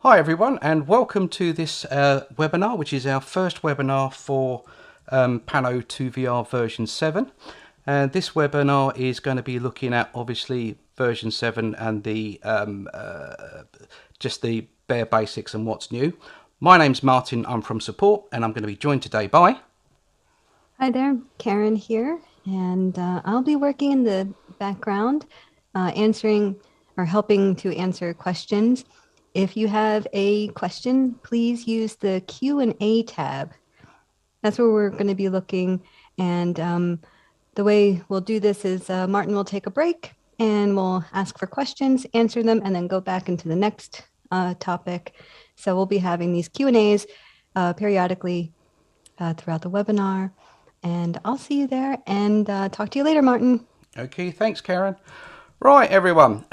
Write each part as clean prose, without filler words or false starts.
Hi everyone, and welcome to this webinar, which is our first webinar for Pano 2VR version 7. And this webinar is going to be looking at obviously version 7 and the just the bare basics and what's new. My name's Martin, I'm from support, and I'm going to be joined today by... Hi there, Karen here, and I'll be working in the background, answering or helping to answer questions. If you have a question, please use the Q&A tab. That's where we're going to be looking, and the way we'll do this is Martin will take a break, and we'll ask for questions, answer them, and then go back into the next topic. So we'll be having these Q&As periodically throughout the webinar. And I'll see you there and talk to you later, Martin. Okay, thanks Karen. Right everyone,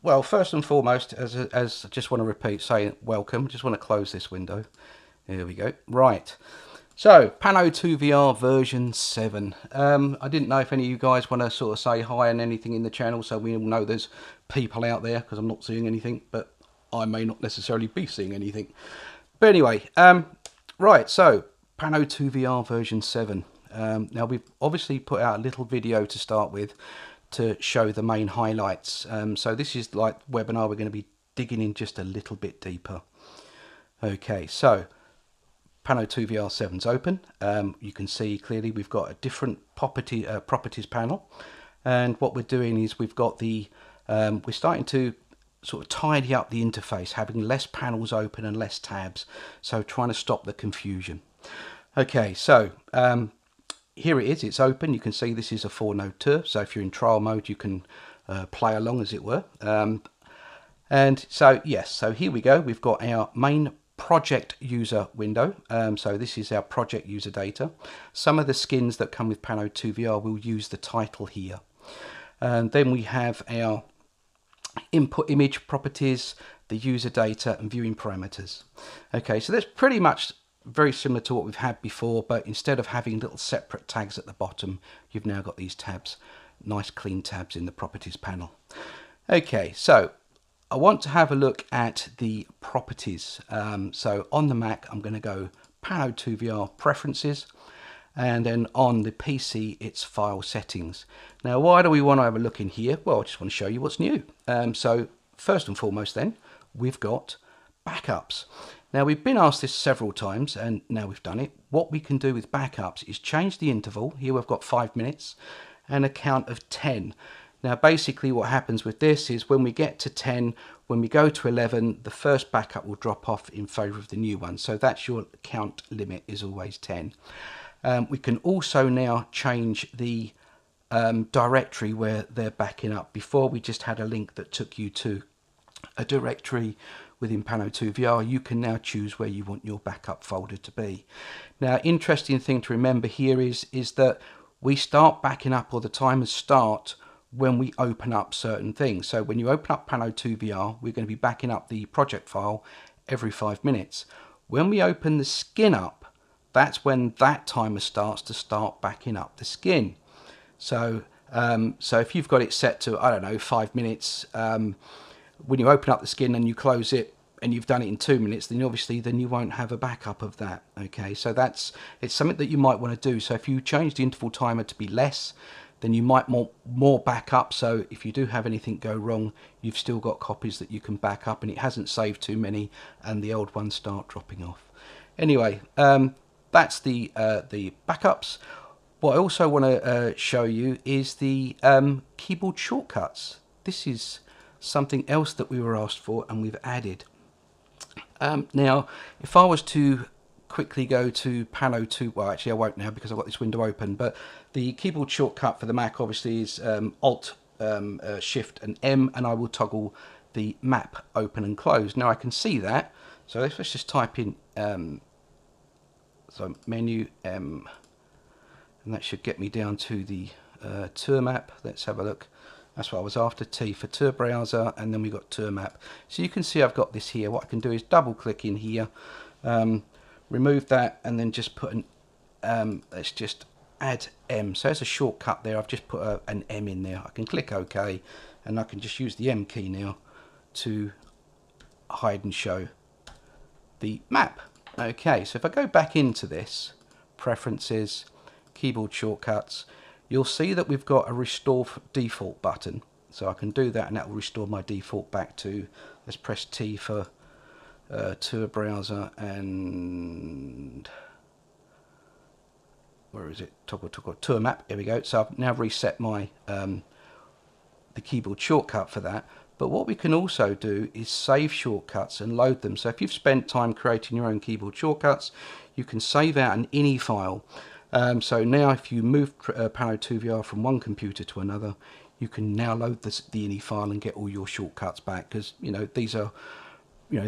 well, first and foremost, as I just want to repeat, say welcome. Just want to close this window. Here we go. Right. So, Pano 2 VR version 7. I didn't know if any of you guys want to sort of say hi and anything in the channel, so we all know there's people out there, because I'm not seeing anything, but I may not necessarily be seeing anything. But anyway, right, so Pano 2 VR version 7. Now, we've obviously put out a little video to start with to show the main highlights. So this is like webinar, we're going to be digging in just a little bit deeper. Okay, so Pano 2 VR 7's open. You can see clearly we've got a different properties panel, and what we're doing is we've got the we're starting to sort of tidy up the interface, having less panels open and less tabs, so trying to stop the confusion. Okay, so here it is, it's open. You can see this is a 4-node tour, so if you're in trial mode you can play along, as it were. And so yes, so here we go, we've got our main project user window. So this is our project user data. Some of the skins that come with Pano 2 VR will use the title here. And then we have our input image properties, the user data, and viewing parameters. Okay, so that's pretty much very similar to what we've had before, but instead of having little separate tags at the bottom, you've now got these tabs, nice clean tabs in the properties panel. Okay, so I want to have a look at the properties. So on the Mac, I'm going to go Pano 2 VR preferences, and then on the PC, it's file settings. Now, why do we want to have a look in here? Well, I just want to show you what's new. So first and foremost then, we've got backups. Now, we've been asked this several times, and now we've done it. What we can do with backups is change the interval. Here we've got 5 minutes and a count of 10. Now, basically what happens with this is when we get to 10, when we go to 11, the first backup will drop off in favour of the new one. So that's your count limit, is always 10. We can also now change the directory where they're backing up. Before, we just had a link that took you to a directory within Pano 2 VR. You can now choose where you want your backup folder to be. Now, interesting thing to remember here is that we start backing up, or the timers start when we open up certain things. So when you open up Pano 2 VR, we're going to be backing up the project file every 5 minutes. When we open the skin up, that's when that timer starts to start backing up the skin. So so if you've got it set to, I don't know, 5 minutes, when you open up the skin and you close it and you've done it in 2 minutes, then obviously you won't have a backup of that. Okay, so it's something that you might want to do. So if you change the interval timer to be less, then you might want more backup. So if you do have anything go wrong, you've still got copies that you can back up, and it hasn't saved too many and the old ones start dropping off. Anyway, that's the backups. What I also want to show you is the keyboard shortcuts. This is something else that we were asked for and we've added. Now, if I was to quickly go to Pano 2, well, actually I won't now because I've got this window open, but the keyboard shortcut for the Mac obviously is Alt, Shift and M, and I will toggle the map open and close. Now I can see that, so let's just type in so menu M, and that should get me down to the tour map. Let's have a look. That's what I was after, T for tour browser, and then we've got tour map. So you can see I've got this here. What I can do is double click in here, remove that, and then just put an, let's just add M. So as a shortcut there, I've just put an M in there. I can click OK, and I can just use the M key now to hide and show the map. Okay, so if I go back into this, preferences, keyboard shortcuts, you'll see that we've got a restore default button. So I can do that and that will restore my default back to, let's press T for to a browser, and where is it? Toggle to a map. Here we go. So I've now reset my the keyboard shortcut for that. But what we can also do is save shortcuts and load them. So if you've spent time creating your own keyboard shortcuts, you can save out an ini file. So now if you move Pano 2VR from one computer to another, you can now load the ini file and get all your shortcuts back, because these are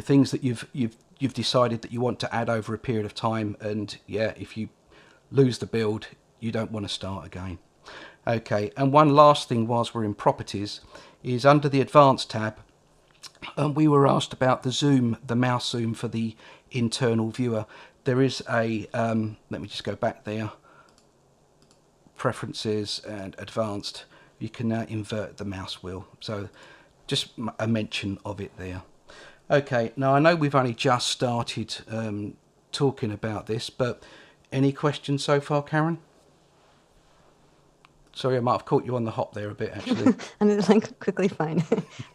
things that you've decided that you want to add over a period of time, and yeah, if you lose the build, you don't want to start again. Okay, and one last thing whilst we're in properties is under the advanced tab, we were asked about the zoom, the mouse zoom for the internal viewer. There is a let me just go back there, preferences and advanced, you can now invert the mouse wheel, so just a mention of it there. Okay, now I know we've only just started talking about this, but any questions so far, Karen? Sorry, I might have caught you on the hop there a bit, actually. I'm just like quickly find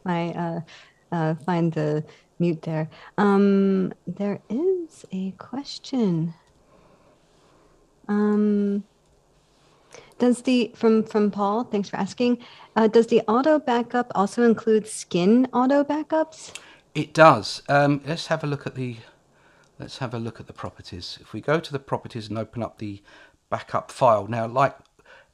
find the mute there. There is a question. Does the from Paul? Thanks for asking. Does the auto backup also include skin auto backups? It does. Let's have a look at the properties. If we go to the properties and open up the backup file, now like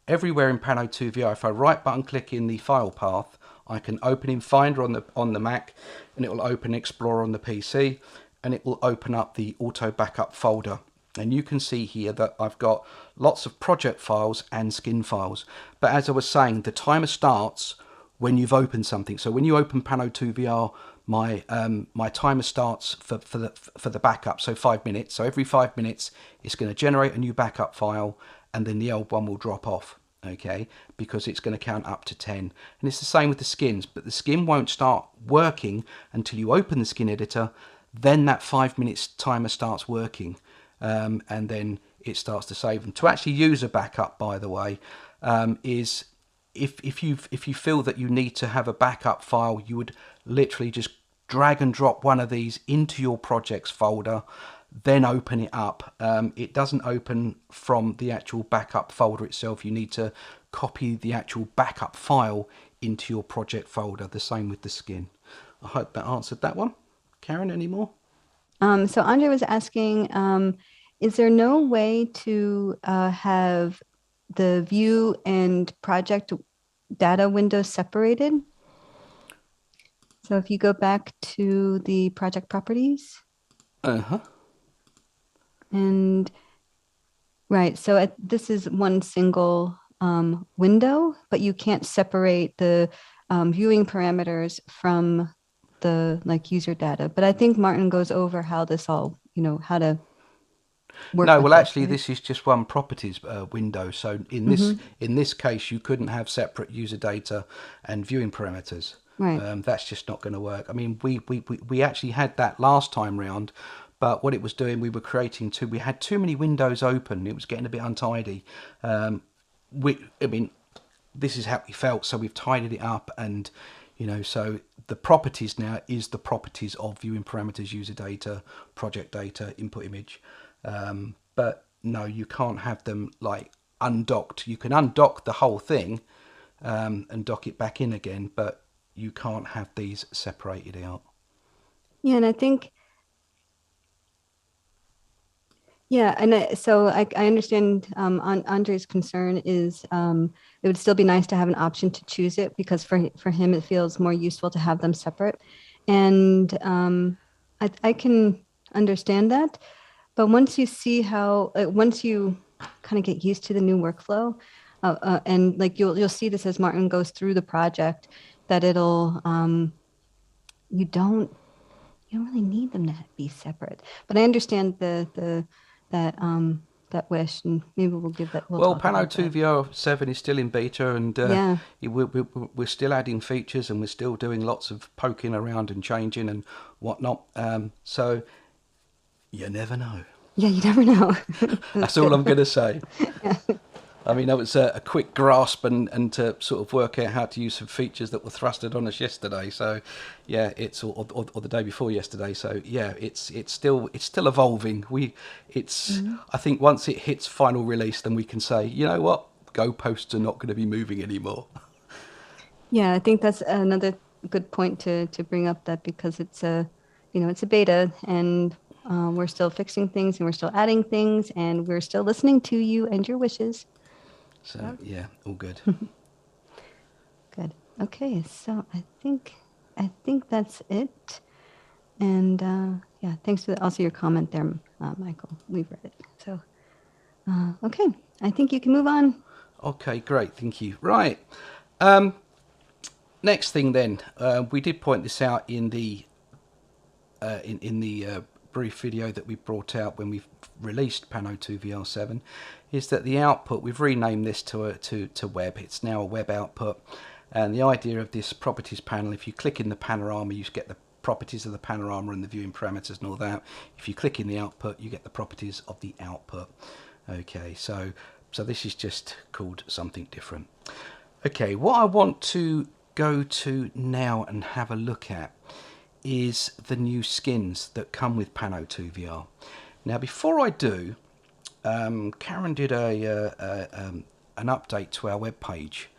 everywhere in Pano 2VR, if I right button click in the file path, I can open in Finder on the Mac, and it will open Explorer on the PC, and it will open up the auto backup folder. And you can see here that I've got lots of project files and skin files. But as I was saying, the timer starts when you've opened something. So when you open Pano 2VR, my timer starts for the backup, so 5 minutes. So every 5 minutes, it's going to generate a new backup file, and then the old one will drop off, okay, because it's going to count up to 10. And it's the same with the skins, but the skin won't start working until you open the skin editor. Then that 5 minutes timer starts working, and then it starts to save them. To actually use a backup, by the way, is if you feel that you need to have a backup file, you would literally just drag and drop one of these into your projects folder, then open it up. It doesn't open from the actual backup folder itself. You need to copy the actual backup file into your project folder. The same with the skin. I hope that answered that one. Karen, any more? So Andre was asking, is there no way to have the view and project data windows separated? So if you go back to the project properties. And right, so this is one single window, but you can't separate the viewing parameters from the user data. But I think Martin goes over how this all, how to work. No, well, this, actually, right? this is just one properties window. So in this case, you couldn't have separate user data and viewing parameters. Right. That's just not going to work. I mean, we actually had that last time round, but what it was doing, we had too many windows open. It was getting a bit untidy. I mean, this is how we felt, so we've tidied it up, and so the properties now is the properties of viewing parameters, user data, project data, input image. But no, you can't have them like undocked. You can undock the whole thing and dock it back in again, but you can't have these separated out. Yeah, and I think, so I understand Andre's concern is it would still be nice to have an option to choose it, because for him it feels more useful to have them separate. And I can understand that. But once you see how, once you kind of get used to the new workflow, and you'll see this as Martin goes through the project, that it'll you don't really need them to be separate. But I understand that that wish, and maybe we'll give that. We'll Well, talk Pano about 2 that. VR7 is still in beta, and Yeah. we're still adding features, and we're still doing lots of poking around and changing and whatnot. So you never know. Yeah, you never know. That's all Good. I'm going to say. I mean, that was a quick grasp and to sort of work out how to use some features that were thrusted on us yesterday. So, yeah, it's or the day before yesterday. So, yeah, it's still evolving. I think once it hits final release, then we can say, you know what, Go posts are not going to be moving anymore. Yeah, I think that's another good point to bring up, that because it's a, it's a beta, and we're still fixing things, and we're still adding things, and we're still listening to you and your wishes. So, yeah, all good. Good. Okay, so I think that's it. And yeah, thanks for also your comment there, Michael. We've read it. So okay, I think you can move on. Okay, great, thank you. Right. Next thing then, we did point this out in the brief video that we brought out when we released Pano 2 VR7, is that the output, we've renamed this to web. It's now a web output, and the idea of this properties panel, if you click in the panorama, you get the properties of the panorama and the viewing parameters and all that. If you click in the output, you get the properties of the output. Okay, so this is just called something different. Okay, what I want to go to now and have a look at is the new skins that come with Pano 2 VR. Now, before I do, Karen did an update to our web page,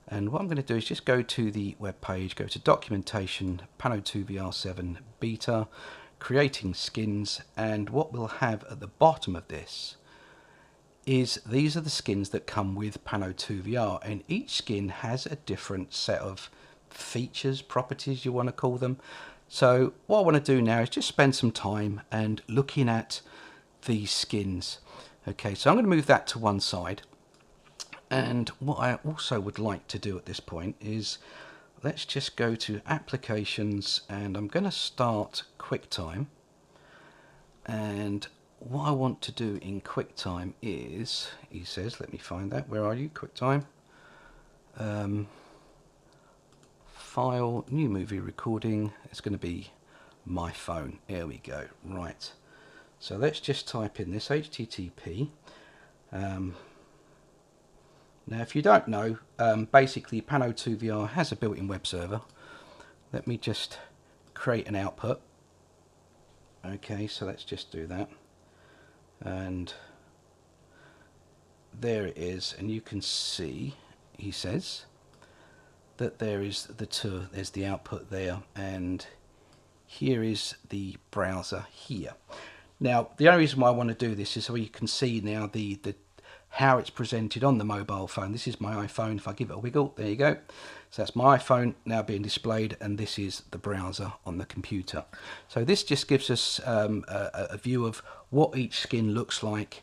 and what I'm going to do is just go to the web page, go to documentation, Pano 2 VR7 beta, creating skins, and what we'll have at the bottom of this is these are the skins that come with Pano 2 VR, and each skin has a different set of features, properties you want to call them. So what I want to do now is just spend some time and looking at these skins. Okay, so I'm going to move that to one side, and what I also would like to do at this point is let's just go to applications, and I'm going to start QuickTime. And what I want to do in QuickTime is, he says, let me find that, where are you, QuickTime? File, new movie recording, it's going to be my phone. There we go. Right, so let's just type in this HTTP. Now if you don't know, basically Pano 2 VR has a built-in web server. Let me just create an output. Okay, so let's just do that, and there it is, and you can see, he says, that there is there's the output there, and here is the browser here. Now the only reason why I want to do this is so you can see now the how it's presented on the mobile phone. This is my iPhone. If I give it a wiggle, there you go. So that's my iPhone now being displayed, and this is the browser on the computer. So this just gives us a view of what each skin looks like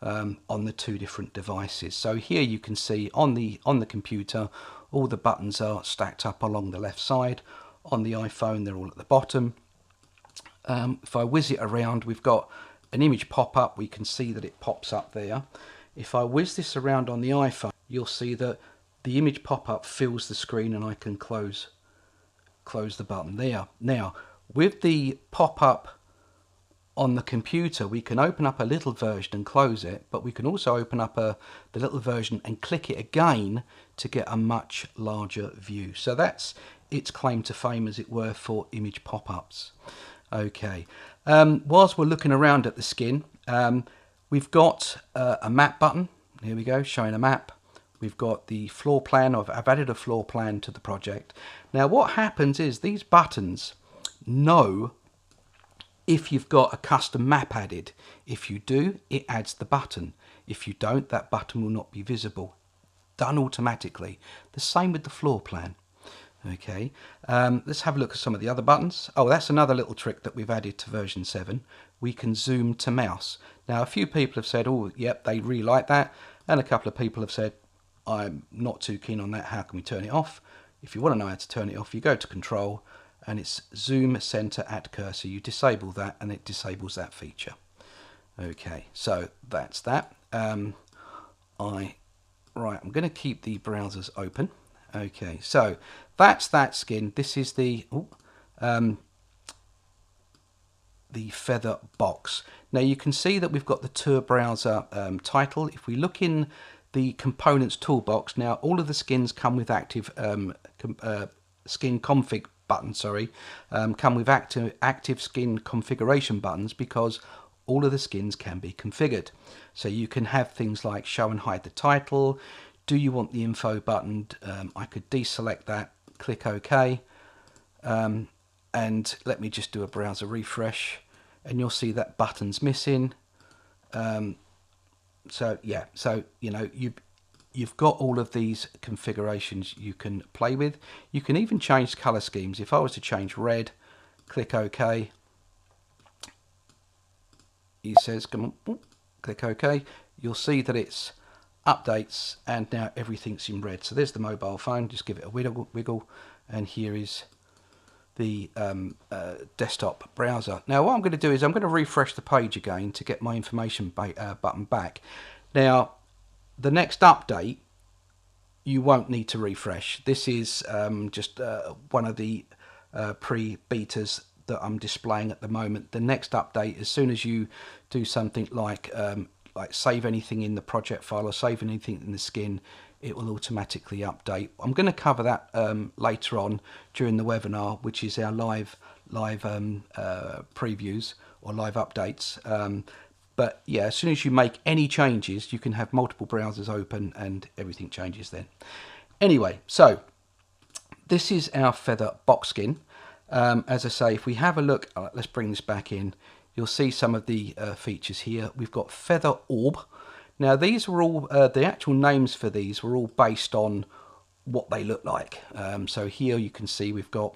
on the two different devices. So here you can see on the computer, all the buttons are stacked up along the left side. On the iPhone, they're all at the bottom. If I whiz it around, we've got an image pop up. We can see that it pops up there. If I whiz this around on the iPhone, you'll see that the image pop-up fills the screen, and I can close the button there. Now, with the pop-up on the computer, we can open up a little version and close it, but we can also open up the little version and click it again to get a much larger view. So that's its claim to fame, as it were, for image pop-ups. Okay, whilst we're looking around at the skin, we've got a map button. Here we go, showing a map. We've got the floor plan. I've added a floor plan to the project. Now what happens is these buttons know if you've got a custom map added. If you do, it adds the button. If you don't, that button will not be visible. Done automatically. The same with the floor plan. Okay, let's have a look at some of the other buttons. Oh, that's another little trick that we've added to version 7. We can zoom to mouse. Now a few people have said, oh yep, they really like that, and a couple of people have said, I'm not too keen on that, how can we turn it off? If you want to know how to turn it off, you go to control, and it's zoom center at cursor. You disable that, and it disables that feature. Okay, so that's that. Right, I'm going to keep the browsers open. Okay, so that's that skin. This is the feather box. Now you can see that we've got the tour browser title. If we look in the components toolbox, now all of the skins come with active skin config buttons, come with active skin configuration buttons, because all of the skins can be configured. So you can have things like show and hide the title. Do you want the info button? I could deselect that, click OK, and let me just do a browser refresh, and you'll see that button's missing. So yeah, so you know, you've got all of these configurations you can play with. You can even change color schemes. If I was to change red, click OK, he says come on, click OK, you'll see that it's updates and now everything's in red. So there's the mobile phone, just give it a wiggle, and here is the desktop browser. Now what I'm going to do is I'm going to refresh the page again to get my information button back. Now the next update you won't need to refresh. This is just one of the pre-betas that I'm displaying at the moment. The next update, as soon as you do something like save anything in the project file or save anything in the skin, it will automatically update. I'm going to cover that later on during the webinar, which is our live previews or live updates. But yeah, as soon as you make any changes, you can have multiple browsers open and everything changes then. Anyway, so this is our feather box skin. As I say, if we have a look, let's bring this back in, you'll see some of the features here. We've got feather orb. Now these were all, the actual names for these were all based on what they look like. So here you can see we've got,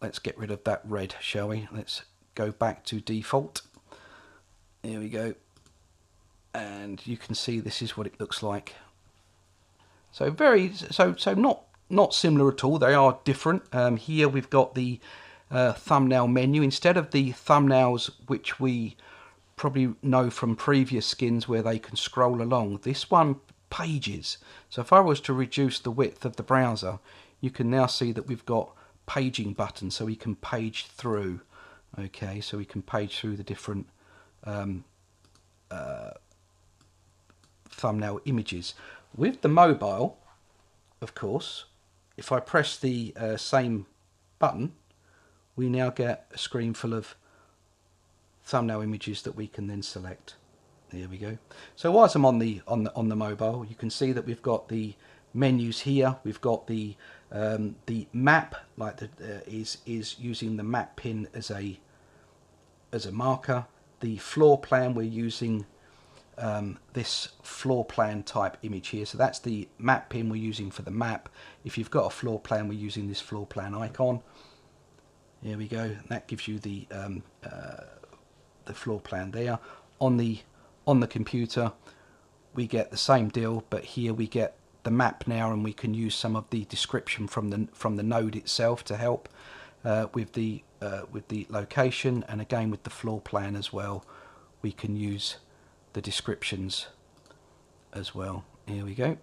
let's get rid of that red, shall we? Let's go back to default. There we go. And you can see this is what it looks like. So not similar at all. They are different. Here we've got the thumbnail menu. Instead of the thumbnails which we probably know from previous skins where they can scroll along, this one pages. So if I was to reduce the width of the browser, you can now see that we've got paging buttons, so we can page through. Okay, so we can page through the different thumbnail images. With the mobile, of course, if I press the same button, we now get a screen full of thumbnail images that we can then select. There we go. So whilst I'm on the mobile, you can see that we've got the menus here. We've got the map, like is using the map pin as a marker. The floor plan, we're using this floor plan type image here. So that's the map pin we're using for the map. If you've got a floor plan, we're using this floor plan icon. Here we go. That gives you the floor plan there. On the computer, we get the same deal, but here we get the map now, and we can use some of the description from the node itself to help with the location, and again with the floor plan as well. We can use the descriptions as well. Here we go.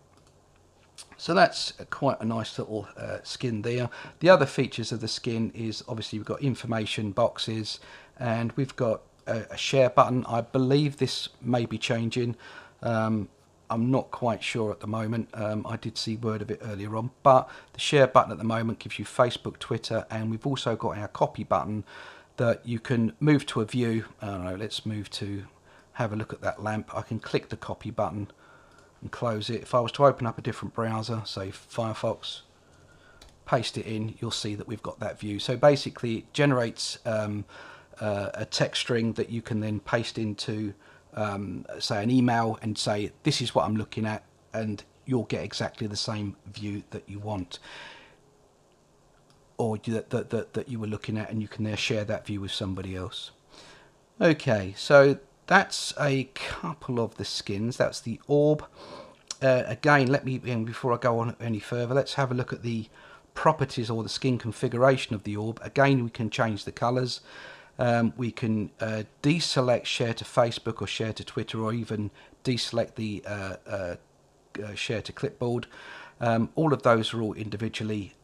So that's quite a nice little skin there. The other features of the skin is obviously we've got information boxes, and we've got a share button. I believe this may be changing. I'm not quite sure at the moment. I did see word of it earlier on, but the share button at the moment gives you Facebook, Twitter, and we've also got our copy button that you can move to a view. I don't know, let's move to have a look at that lamp. I can click the copy button and close it. If I was to open up a different browser, say Firefox, paste it in, you'll see that we've got that view. So basically it generates a text string that you can then paste into say an email and say this is what I'm looking at, and you'll get exactly the same view that you want, or that you were looking at, and you can there share that view with somebody else. Okay, so that's a couple of the skins. That's the orb. Again, before I go on any further, let's have a look at the properties or the skin configuration of the orb. Again, we can change the colors. We can deselect share to Facebook or share to Twitter, or even deselect the share to clipboard. All of those are all individually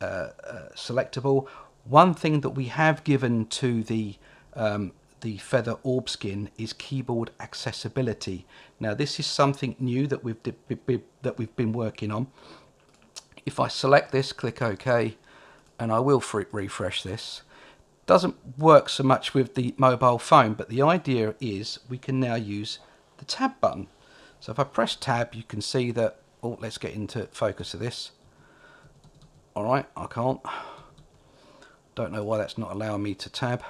selectable. One thing that we have given to the Feather Orb skin is keyboard accessibility. Now this is something new that we've been working on. If I select this, click OK, and I will refresh this. Doesn't work so much with the mobile phone, but the idea is we can now use the tab button. So if I press tab, you can see that, oh, let's get into focus of this. All right, I can't. Don't know why that's not allowing me to tab.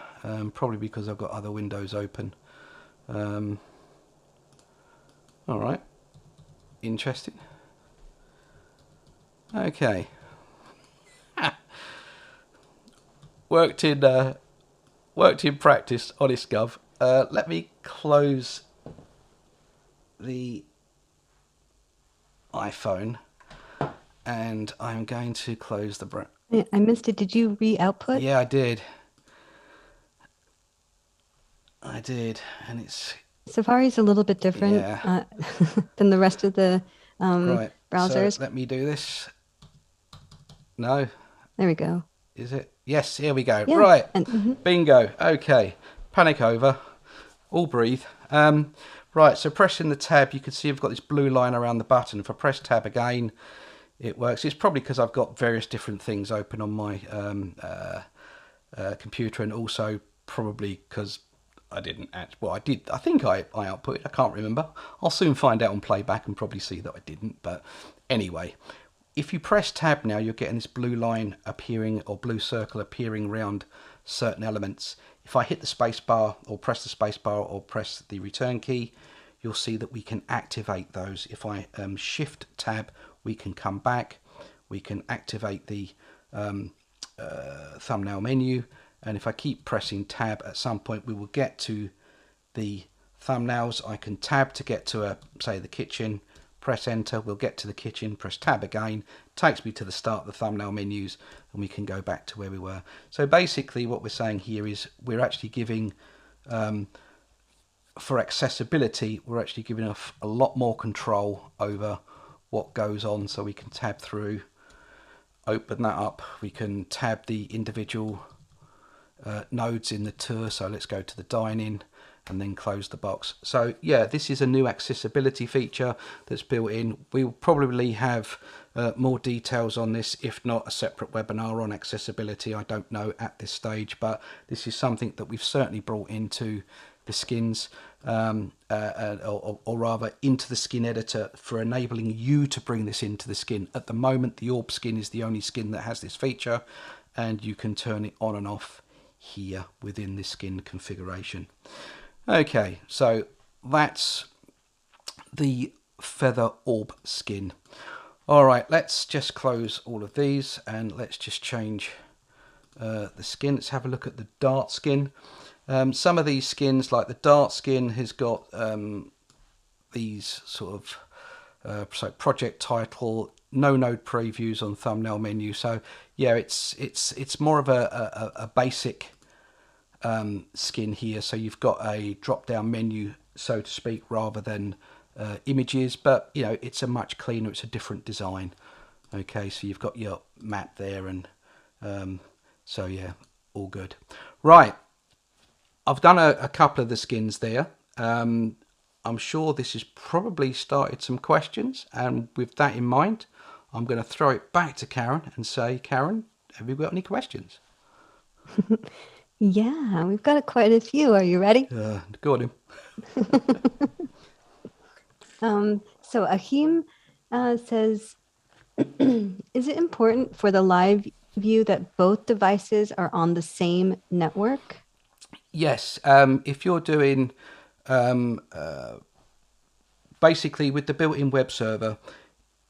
Probably because I've got other windows open. All right, interesting. Okay. Worked in practice, honest gov. Let me close the iPhone, and I'm going to close the I missed it. Did you re-output? Yeah, I did, and it's Safari's a little bit different than the rest of the right. browsers. So let me do this. No. There we go. Is it? Yes, here we go. Yeah. Right. And, Bingo. Okay. Panic over. All breathe. Right, so pressing the tab, you can see I've got this blue line around the button. If I press tab again, it works. It's probably because I've got various different things open on my computer, and also probably because I didn't well, I did. I think I output it. I can't remember. I'll soon find out on playback and probably see that I didn't. But anyway, if you press tab now, you're getting this blue line appearing, or blue circle appearing around certain elements. If I hit the space bar, or press the space bar, or press the return key, you'll see that we can activate those. If I shift tab, we can come back. We can activate the thumbnail menu. And if I keep pressing tab, at some point we will get to the thumbnails. I can tab to get to say the kitchen, press enter, we'll get to the kitchen, press tab again, takes me to the start of the thumbnail menus, and we can go back to where we were. So basically what we're saying here is we're actually giving, for accessibility, we're actually giving a lot more control over what goes on. So we can tab through, open that up, we can tab the individual nodes in the tour. So let's go to the dining and then close the box. So yeah, this is a new accessibility feature that's built in. We'll probably have more details on this, if not a separate webinar on accessibility. I don't know at this stage, but this is something that we've certainly brought into the skins, or rather into the skin editor, for enabling you to bring this into the skin. At the moment, the Orb skin is the only skin that has this feature, and you can turn it on and off here within the skin configuration. Okay, so that's the Feather Orb skin. All right, let's just close all of these and let's just change the skin. Let's have a look at the Dart skin. Some of these skins, like the Dart skin, has got these sort of so project title, no node previews on thumbnail menu. So yeah, it's more of a basic skin here. So you've got a drop down menu, so to speak, rather than images, but you know, it's a much cleaner, it's a different design. Okay, so you've got your map there, and so yeah, all good. Right, I've done a couple of the skins there. I'm sure this has probably started some questions, and with that in mind, I'm going to throw it back to Karen and say, Karen, have you got any questions? Yeah, we've got quite a few. Are you ready? Go on in. So Ahim says, is it important for the live view that both devices are on the same network? Yes. If you're doing basically with the built-in web server,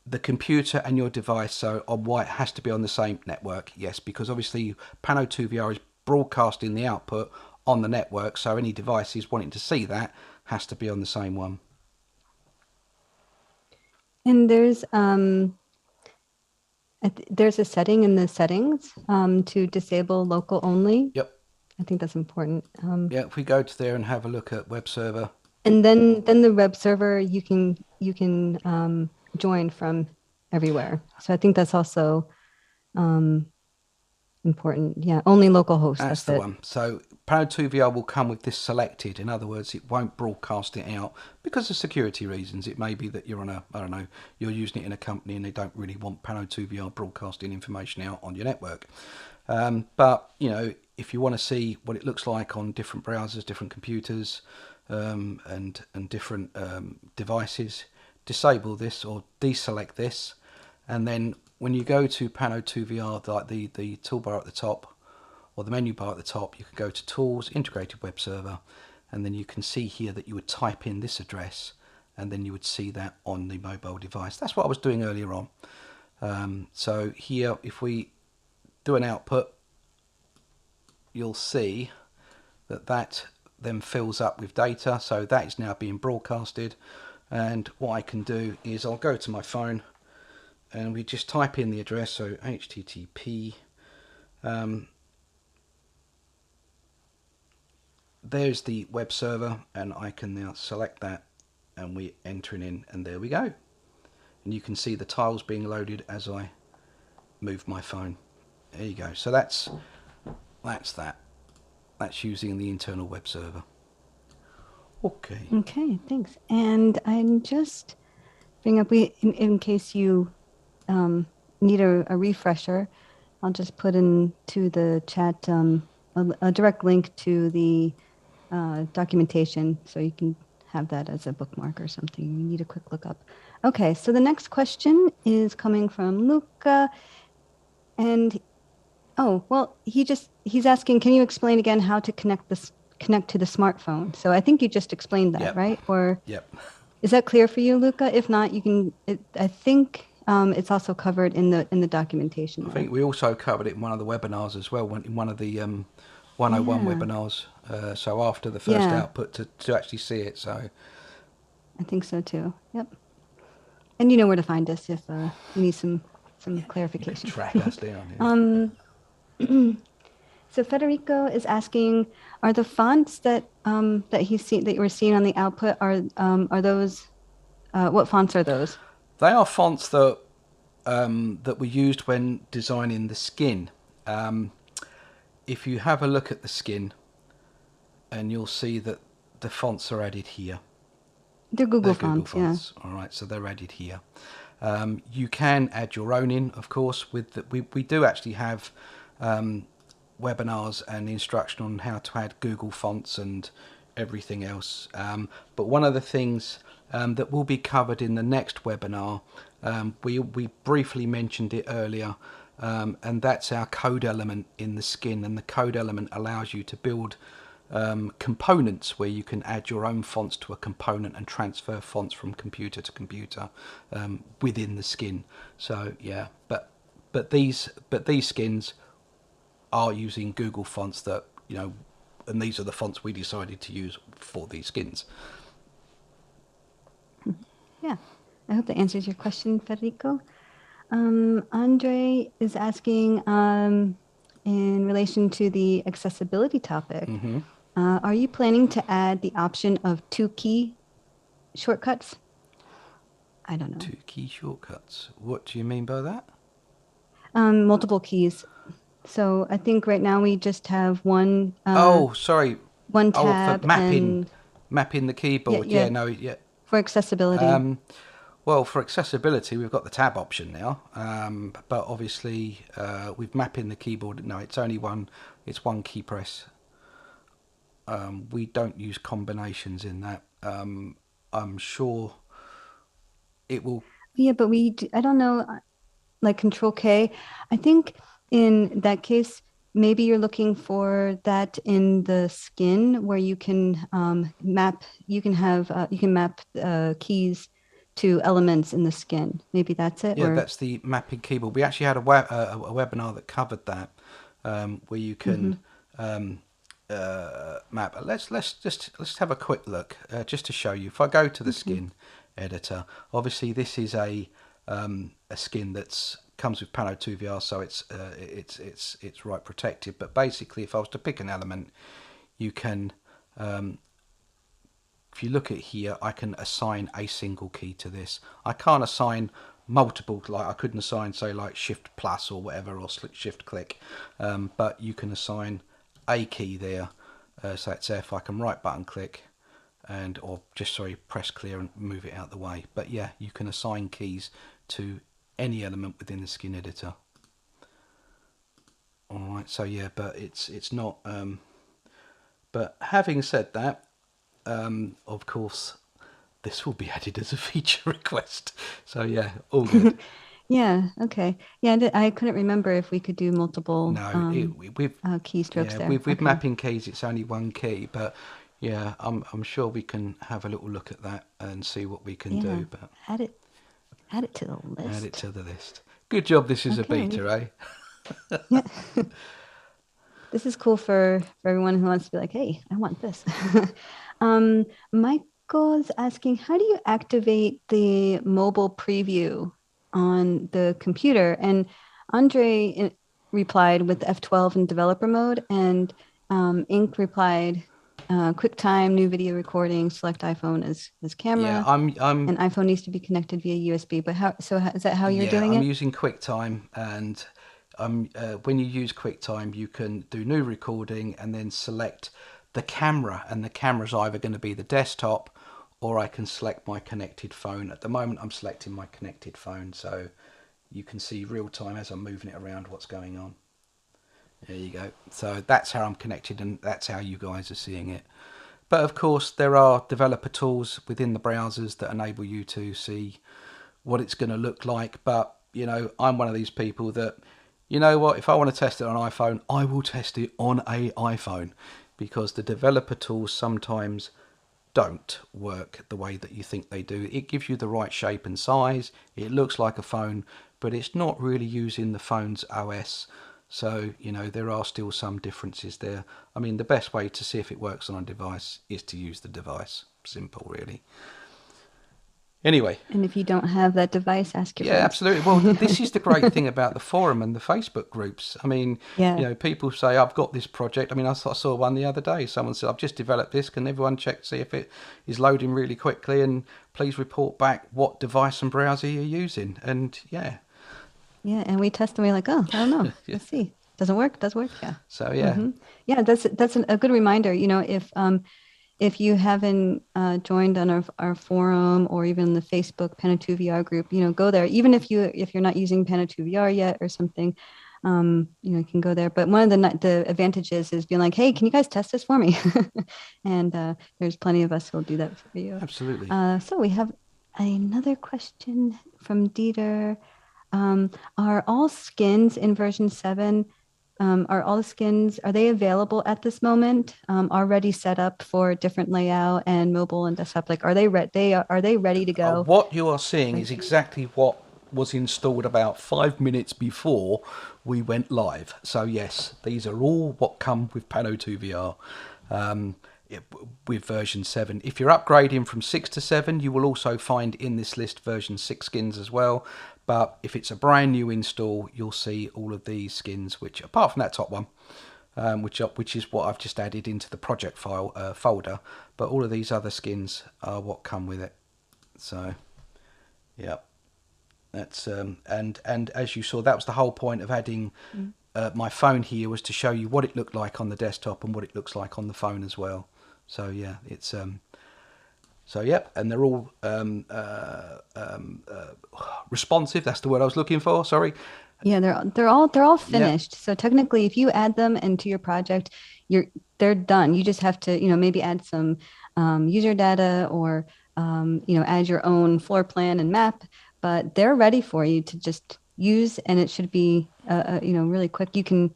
the computer and your device, so on white, has to be on the same network. Yes, because obviously Pano 2 VR is broadcasting the output on the network, so any devices wanting to see that has to be on the same one. And there's a setting in the settings to disable local only. Yep. I think that's important. Yeah, if we go to there and have a look at web server. And then the web server you can join from everywhere. So I think that's also um, important. Yeah, only local host. That's That's the it. one. So Parallel 2 VR will come with this selected. In other words, it won't broadcast it out because of security reasons. It may be that you're on a, I don't know, you're using it in a company and they don't really want Parallel 2 VR broadcasting information out on your network. But, you know, if you want to see what it looks like on different browsers, different computers, and different devices, disable this or deselect this, and then when you go to Pano 2 VR, like the toolbar at the top or the menu bar at the top, you can go to Tools, Integrated Web Server, and then you can see here that you would type in this address, and then you would see that on the mobile device. That's what I was doing earlier on. So here, if we do an output, you'll see that that then fills up with data. So that is now being broadcasted. And what I can do is I'll go to my phone and we just type in the address. So HTTP. There's the web server, and I can now select that and we're entering in, and there we go. And you can see the tiles being loaded as I move my phone. There you go. So that's that. That's using the internal web server. Okay. Okay, thanks. And I'm just bring up in case you need a refresher, I'll just put into the chat a direct link to the documentation, so you can have that as a bookmark or something. You need a quick look up. Okay, so the next question is coming from Luca, and he's asking, can you explain again how to connect to the smartphone? So I think you just explained that, Yep. right? Or Yep. is that clear for you, Luca? If not, you can. I think it's also covered in the documentation. I think we also covered it in one of the webinars as well, in one of the 101 Yeah. webinars. So after the first Yeah. output to actually see it. So I think so too. Yep. And you know where to find us if you need some clarification. track us down here. So Federico is asking, are the fonts that that you were seeing on the output are those what fonts are those? They are fonts that that were used when designing the skin. If you have a look at the skin, and you'll see that the fonts are added here. They're Google fonts. Yeah. All right, so they're added here. You can add your own in, of course. We do actually have webinars and instruction on how to add Google fonts and everything else. But one of the things that will be covered in the next webinar, we briefly mentioned it earlier, and that's our code element in the skin. And the code element allows you to build components where you can add your own fonts to a component and transfer fonts from computer to computer within the skin. So yeah, but these skins are using Google fonts that, you know, and these are the fonts we decided to use for these skins. Yeah, I hope that answers your question, Federico. Andre is asking in relation to the accessibility topic, are you planning to add the option of 2-key shortcuts? I don't know. 2-key shortcuts. What do you mean by that? Multiple keys. So I think right now we just have one. Sorry. One tab for mapping, and mapping the keyboard. Yeah, for accessibility. Well, for accessibility, we've got the tab option now. But obviously, with mapping the keyboard, no, it's only one. It's one key press. We don't use combinations in that. I'm sure it will. Yeah, but I don't know, like Control K. I think in that case, maybe you're looking for that in the skin where you can map. You can map keys to elements in the skin. Maybe that's it. Yeah, that's the mapping keyboard. We actually had a webinar that covered that, where you can map. Let's have a quick look just to show you. If I go to the skin editor, obviously this is a skin that's comes with Pano 2VR, so it's right protected. But basically, if I was to pick an element, you can, if you look at here, I can assign a single key to this. I can't assign multiple, like I couldn't assign, say, like Shift plus or whatever, or Shift click, but you can assign a key there. So that's F. I can right button click and, or just, sorry, press clear and move it out the way. But yeah, you can assign keys to any element within the skin editor. Alright, so yeah, but it's not, but having said that, of course, this will be added as a feature request. So yeah, all good. Yeah. Okay. Yeah. I couldn't remember if we could do multiple No, with keystrokes yeah, there. with Okay. mapping keys, it's only one key, but yeah, I'm sure we can have a little look at that and see what we can Yeah. do. But Add it to the list. add it to the list. Good job. This is a Okay. beta, eh? Yeah. This is cool for everyone who wants to be like, hey, I want this. Michael's asking, how do you activate the mobile preview on the computer? And Andre replied with F12 in developer mode, and Ink replied, QuickTime, new video recording, select iPhone as camera. Yeah, I'm and iPhone needs to be connected via USB. But is that how you're doing I'm it? using QuickTime, and when you use QuickTime, you can do new recording and then select the camera, and the camera's either going to be the desktop, or I can select my connected phone. At the moment, I'm selecting my connected phone, so you can see real time as I'm moving it around what's going on. There you go. So that's how I'm connected, and that's how you guys are seeing it. But of course, there are developer tools within the browsers that enable you to see what it's going to look like. But, you know, I'm one of these people that, you know what, if I want to test it on an iPhone, I will test it on an iPhone, because the developer tools sometimes don't work the way that you think they do. It gives you the right shape and size. It looks like a phone, but it's not really using the phone's OS. So, you know, there are still some differences there. I mean, the best way to see if it works on a device is to use the device. Simple, really. Anyway. And if you don't have that device, ask your Yeah, friends. absolutely. Well, this is the great thing about the forum and the Facebook groups. I mean, Yeah. you know, people say, I've got this project. I mean, I saw one the other day. Someone said, I've just developed this. Can everyone check to see if it is loading really quickly? And please report back what device and browser you're using. And yeah. Yeah, and we test and we're like, oh, I don't know. Yeah. Let's see. Doesn't work. Does work. Yeah. So yeah. Yeah, that's a good reminder. You know, if you haven't joined on our forum or even the Facebook Pano2 VR group, you know, go there. Even if you're not using Pano2 VR yet or something, you know, you can go there. But one of the advantages is being like, hey, can you guys test this for me? And there's plenty of us who will do that for you. Absolutely. So we have another question from Dieter. Are all skins in version 7? Are all the skins, are they available at this moment, already set up for different layout and mobile and desktop? Like, are they ready to go? What you are seeing is exactly what was installed about 5 minutes before we went live. So yes, these are all what come with Pano2 VR. With version 7. If you're upgrading from 6 to 7, you will also find in this list version 6 skins as well. But if it's a brand new install, you'll see all of these skins, which, apart from that top one, which is what I've just added into the project file folder, but all of these other skins are what come with it. So yeah, that's and as you saw, that was the whole point of adding my phone here, was to show you what it looked like on the desktop and what it looks like on the phone as well. So yeah, it's so yep, and they're all responsive. That's the word I was looking for. Sorry. Yeah, they're all finished. Yeah. So technically, if you add them into your project, they're done. You just have to, you know, maybe add some user data, or you know, add your own floor plan and map. But they're ready for you to just use, and it should be you know, really quick. You can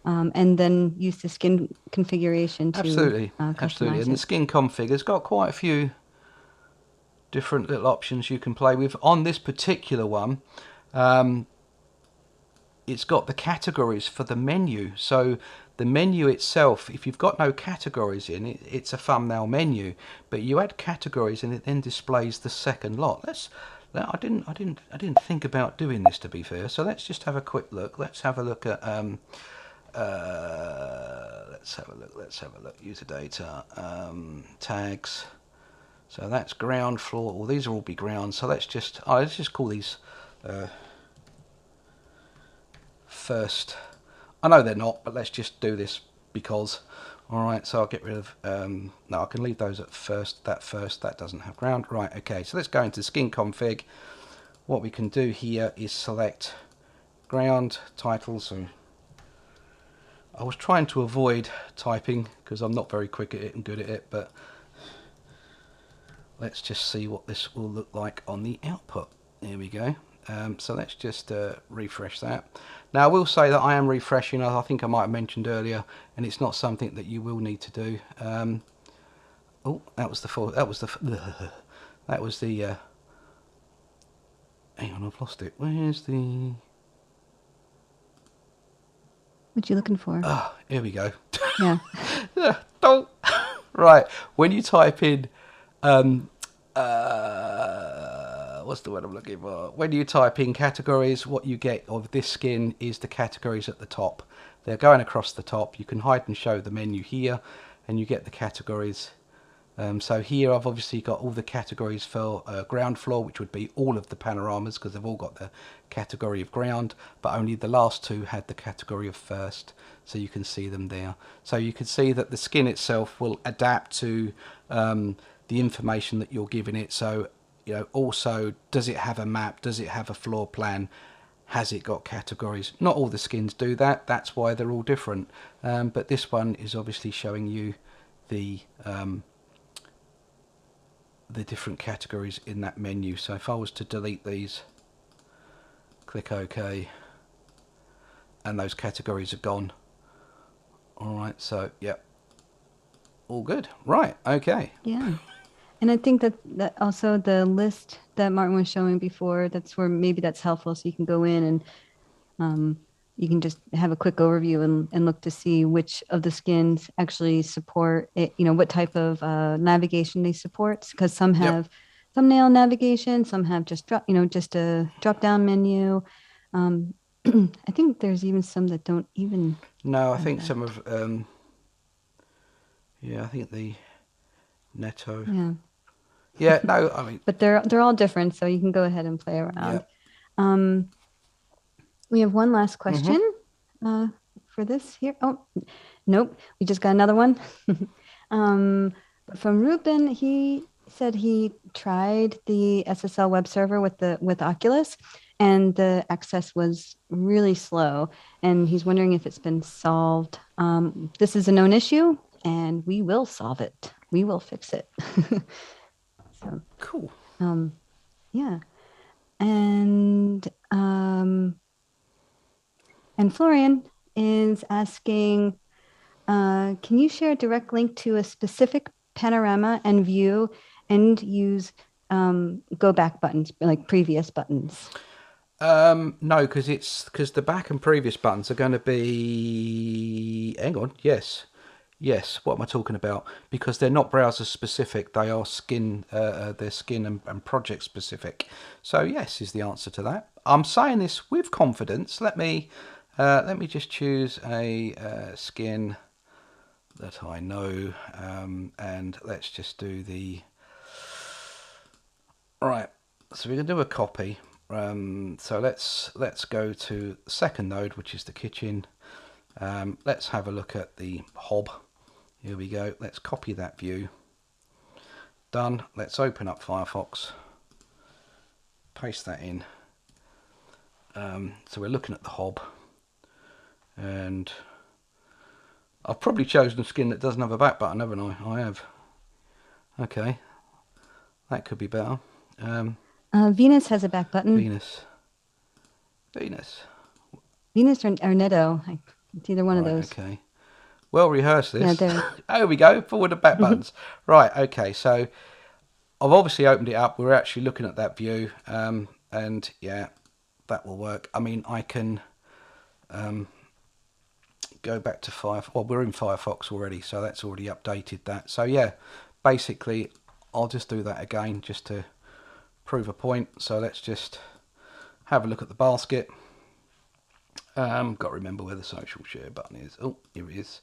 and then use the skin configuration to absolutely. And it. the skin config has got quite a few different little options you can play with. On this particular one, it's got the categories for the menu. So the menu itself, if you've got no categories in it, it's a thumbnail menu, but you add categories and it then displays the second lot. I didn't think about doing this, to be fair. So let's just have a quick look. Let's have a look at let's have a look. Let's have a look. User data, tags. So that's ground floor. Well, these will all be ground. So let's just call these first. I know they're not, but let's just do this because. All right, so I'll get rid of, no, I can leave those at first, that doesn't have ground. Right, okay, so let's go into skin config. What we can do here is select ground titles. And I was trying to avoid typing because I'm not very quick at it and good at it, but let's just see what this will look like on the output. There we go. So let's just refresh that. Now I will say that I am refreshing, I think I might have mentioned earlier, and it's not something that you will need to do. Oh, that was the hang on, I've lost it. Where's the... What you looking for? Ah, here we go. Yeah. Don't. Right, when you type in what's the word I'm looking for? When you type in categories, what you get of this skin is the categories at the top. They're going across the top. You can hide and show the menu here, and you get the categories. So here I've obviously got all the categories for ground floor, which would be all of the panoramas because they've all got the category of ground, but only the last two had the category of first, so you can see them there. So you can see that the skin itself will adapt to the information that you're giving it. So, you know, also, does it have a map? Does it have a floor plan? Has it got categories? Not all the skins do that. That's why they're all different. But this one is obviously showing you the different categories in that menu. So if I was to delete these, click OK, and those categories are gone. All right, so yep, all good. Right, okay. Yeah. And I think that also the list that Martin was showing before, that's where maybe that's helpful. So you can go in and you can just have a quick overview and look to see which of the skins actually support it, you know, what type of navigation they support. Because some have thumbnail navigation, some have just just a drop down menu. I think there's even some that don't even. No, I think some of yeah, I think the Netto. Yeah. Yeah, no, I mean, but they're all different, so you can go ahead and play around. We have one last question for this here. Oh, nope, we just got another one. But from Ruben, he said he tried the SSL web server with Oculus, and the access was really slow, and he's wondering if it's been solved. This is a known issue, and we will solve it. We will fix it. So cool. Yeah. And Florian is asking, can you share a direct link to a specific panorama and view and use go back buttons, like previous buttons? No, because the back and previous buttons are going to be, hang on, yes, what am I talking about? Because they're not browser specific, they are skin, they're skin and project specific. So yes is the answer to that. I'm saying this with confidence. Let me just choose a skin that I know, and let's just do the, right, so we're going to do a copy. So let's go to the second node, which is the kitchen. Let's have a look at the hob. Here we go. Let's copy that view. Done. Let's open up Firefox. Paste that in. So we're looking at the hob, and I've probably chosen a skin that doesn't have a back button, haven't I? I have. Okay, that could be better. Venus has a back button. Venus or Netto. It's either one of those. Okay. Well rehearsed this. Yeah, there we go. Forward and back buttons. Right. Okay. So I've obviously opened it up. We're actually looking at that view, and yeah, that will work. I mean, I can go back to Firefox. Well, we're in Firefox already, so that's already updated that. So yeah, basically, I'll just do that again just to prove a point. So let's just have a look at the basket. Got to remember where the social share button is. Oh, here it is.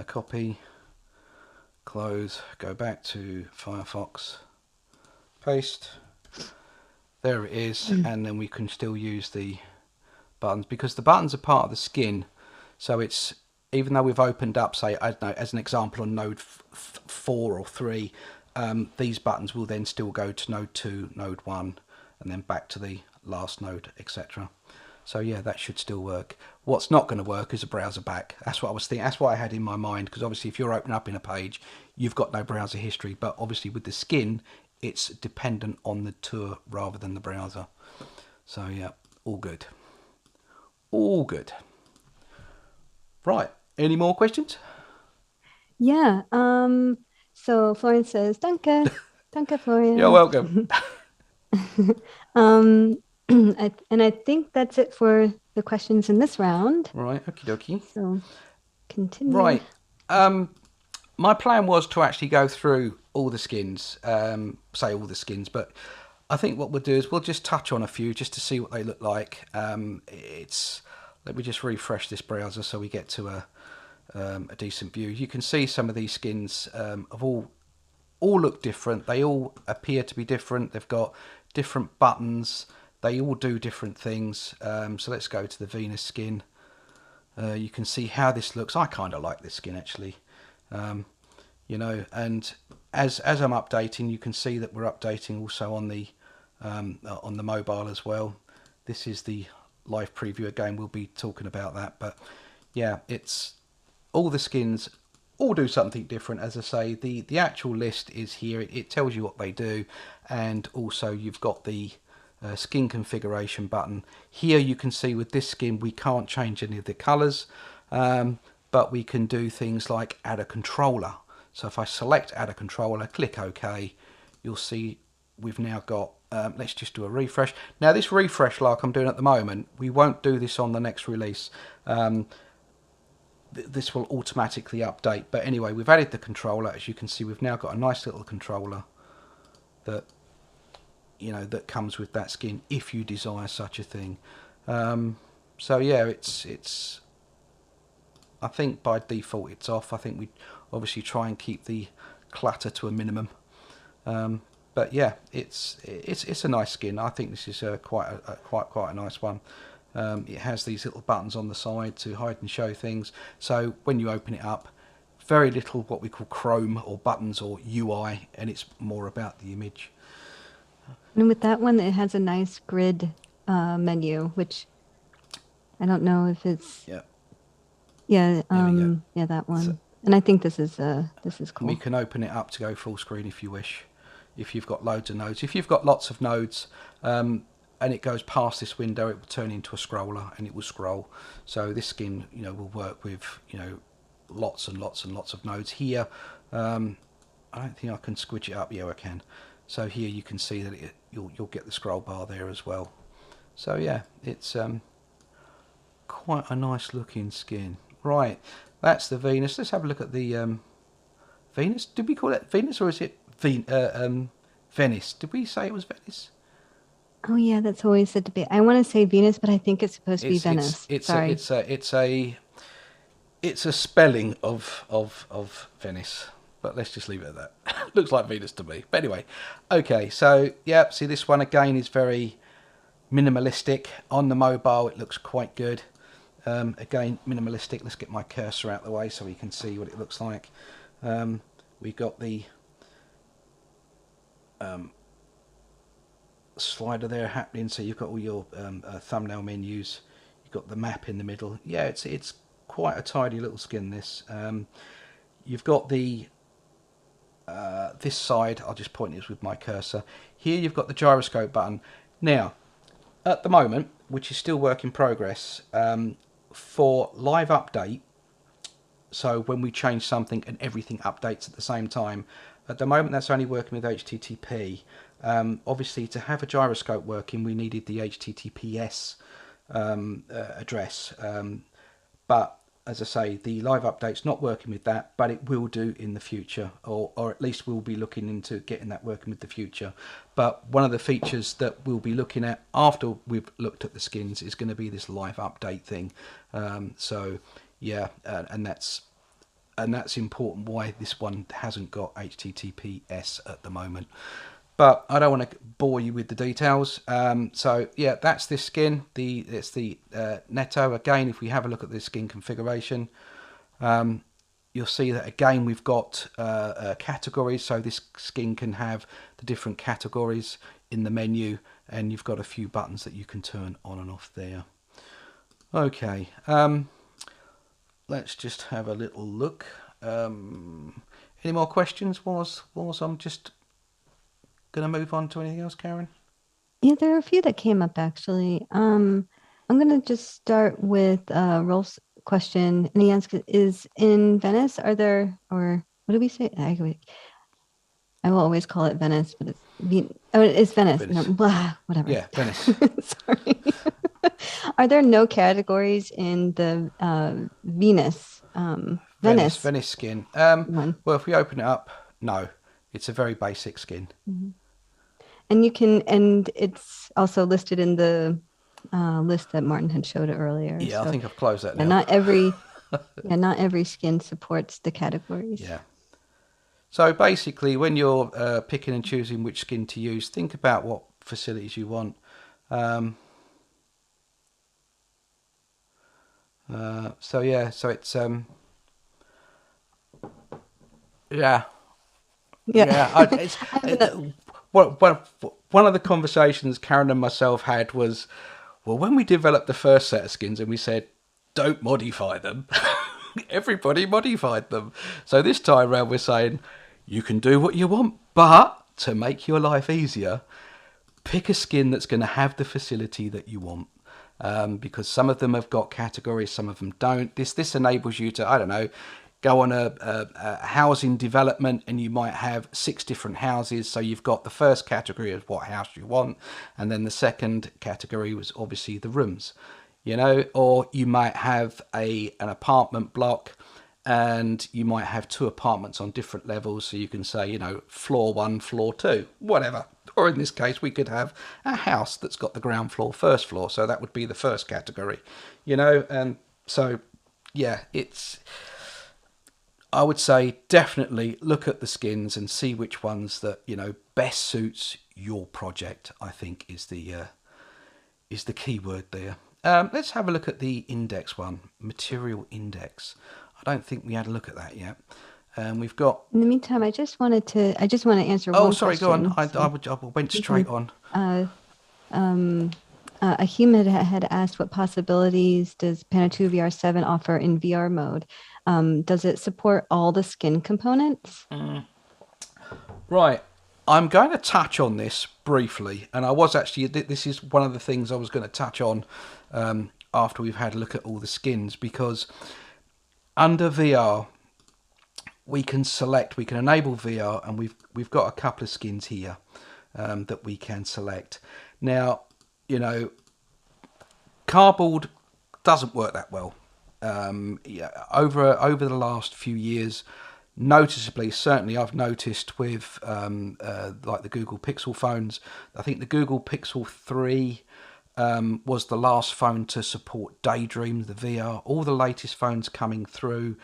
Copy, close, go back to Firefox, paste. There it is, and then we can still use the buttons because the buttons are part of the skin. So it's, even though we've opened up, say, I don't know, as an example on node 4 or 3, these buttons will then still go to node 2, node 1, and then back to the last node, etc. So yeah, that should still work. What's not going to work is a browser back. That's what I was thinking. That's what I had in my mind, because obviously if you're opening up in a page, you've got no browser history. But obviously with the skin, it's dependent on the tour rather than the browser. So yeah, all good. All good. Right. Any more questions? Yeah. So Florian says, Danke. Danke, Florian. You're welcome. And I think that's it for the questions in this round. Right, okie dokie. So continue. Right. My plan was to actually go through all the skins, say all the skins, but I think what we'll do is we'll just touch on a few just to see what they look like. Let me just refresh this browser so we get to a decent view. You can see some of these skins have all look different. They all appear to be different. They've got different buttons. They all do different things. So let's go to the Venus skin. You can see how this looks. I kind of like this skin actually. You know, and as I'm updating, you can see that we're updating also on the mobile as well. This is the live preview again. We'll be talking about that, but yeah, it's all the skins all do something different. As I say, the actual list is here. It tells you what they do, and also you've got the skin configuration button here. You can see with this skin we can't change any of the colors, but we can do things like add a controller. So if I select add a controller, click OK, you'll see we've now got, let's just do a refresh. Now this refresh like I'm doing at the moment, we won't do this on the next release. This will automatically update, but anyway, we've added the controller. As you can see, we've now got a nice little controller that, you know, that comes with that skin if you desire such a thing. So yeah, it's I think by default it's off. I think we obviously try and keep the clutter to a minimum. But yeah, it's a nice skin. I think this is quite a nice one. It has these little buttons on the side to hide and show things. So when you open it up, very little what we call Chrome or buttons or UI, and it's more about the image. And with that one, it has a nice grid menu, which I don't know if it's yeah that one. So, and I think this is cool. We can open it up to go full screen if you wish. If you've got loads of nodes, if you've got lots of nodes, and it goes past this window, it will turn into a scroller and it will scroll. So this skin, you know, will work with, you know, lots and lots and lots of nodes. Here, I don't think I can squidge it up. Yeah, I can. So here you can see that you'll get the scroll bar there as well. So yeah, it's quite a nice looking skin. Right, that's the Venus. Let's have a look at the Venus. Did we call it Venus or is it Venice? Did we say it was Venice? Oh yeah, that's always said to be. I want to say Venus, but I think it's supposed to be Venice. Sorry. It's a spelling of Venice, but let's just leave it at that. Looks like Venus to me. But anyway, okay. So yeah, see this one again is very minimalistic. On the mobile, it looks quite good. Again, minimalistic. Let's get my cursor out of the way so we can see what it looks like. We've got the slider there happening, so you've got all your thumbnail menus. You've got the map in the middle. Yeah, it's quite a tidy little skin. This you've got the this side. I'll just point this with my cursor. Here you've got the gyroscope button. Now, at the moment, which is still work in progress, for live update. So when we change something and everything updates at the same time. At the moment, that's only working with HTTP. Obviously, to have a gyroscope working, we needed the HTTPS address. But as I say, the live update's not working with that, but it will do in the future, or at least we'll be looking into getting that working with the future. But one of the features that we'll be looking at after we've looked at the skins is going to be this live update thing. So yeah, and that's important why this one hasn't got HTTPS at the moment. But I don't want to bore you with the details. So yeah, that's this skin. It's the Netto. Again, if we have a look at the skin configuration, you'll see that again we've got categories. So this skin can have the different categories in the menu, and you've got a few buttons that you can turn on and off there. Okay, let's just have a little look. Any more questions? Was I'm just going to move on to anything else, Karen? Yeah, there are a few that came up actually. I'm going to just start with Rolf's question. And he asks, is in Venice, are there, or what do we say? I will always call it Venice, but it's Venice. Venice. No, blah, whatever. Yeah, Venice. Sorry. Are there no categories in the Venice skin? one? Well, if we open it up, no. It's a very basic skin. Mm-hmm. And it's also listed in the list that Martin had showed earlier. Yeah, so, I think I've closed that now. Not every skin supports the categories. Yeah. So basically, when you're picking and choosing which skin to use, think about what facilities you want. So it's yeah. One of the conversations Karen and myself had was, well, when we developed the first set of skins and we said, don't modify them, everybody modified them. So this time around we're saying, you can do what you want, but to make your life easier, pick a skin that's going to have the facility that you want. Because some of them have got categories, some of them don't. This enables you to, I don't know, go on a housing development and you might have 6 different houses. So you've got the first category of what house you want, and then the second category was obviously the rooms, or you might have an apartment block and you might have 2 apartments on different levels. So you can say, floor 1, floor 2, whatever. Or in this case, we could have a house that's got the ground floor, first floor. So that would be the first category, and so, yeah, I would say definitely look at the skins and see which ones that best suits your project. I think is the key word there. Let's have a look at the index one, material index. I don't think we had a look at that yet. We've got. In the meantime, I just want to answer. Oh, sorry, question. Go on. I went straight on. A human had asked, what possibilities does Panna2 VR7 offer in VR mode? Does it support all the skin components? Right. I'm going to touch on this briefly, and I was actually, this is one of the things I was going to touch on after we've had a look at all the skins, because under VR, we can enable VR, and we've got a couple of skins here that we can select. Now, cardboard doesn't work that well. Over the last few years, noticeably, certainly I've noticed with like the Google Pixel phones. I think the Google Pixel 3 was the last phone to support Daydream, the VR. All the latest phones coming through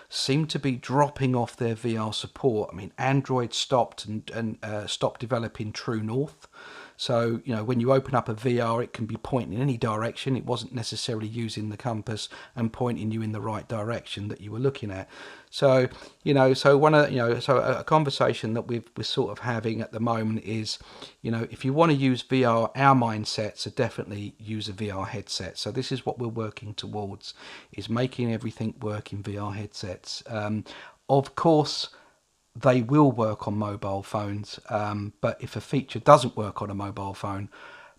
seem to be dropping off their VR support. I mean, Android stopped and stopped developing True North. So, when you open up a VR, it can be pointing in any direction. It wasn't necessarily using the compass and pointing you in the right direction that you were looking at. So, so a conversation that we're sort of having at the moment is, if you want to use VR, our mindsets are definitely use a VR headset. So this is what we're working towards, is making everything work in VR headsets. Of course, they will work on mobile phones, but if a feature doesn't work on a mobile phone,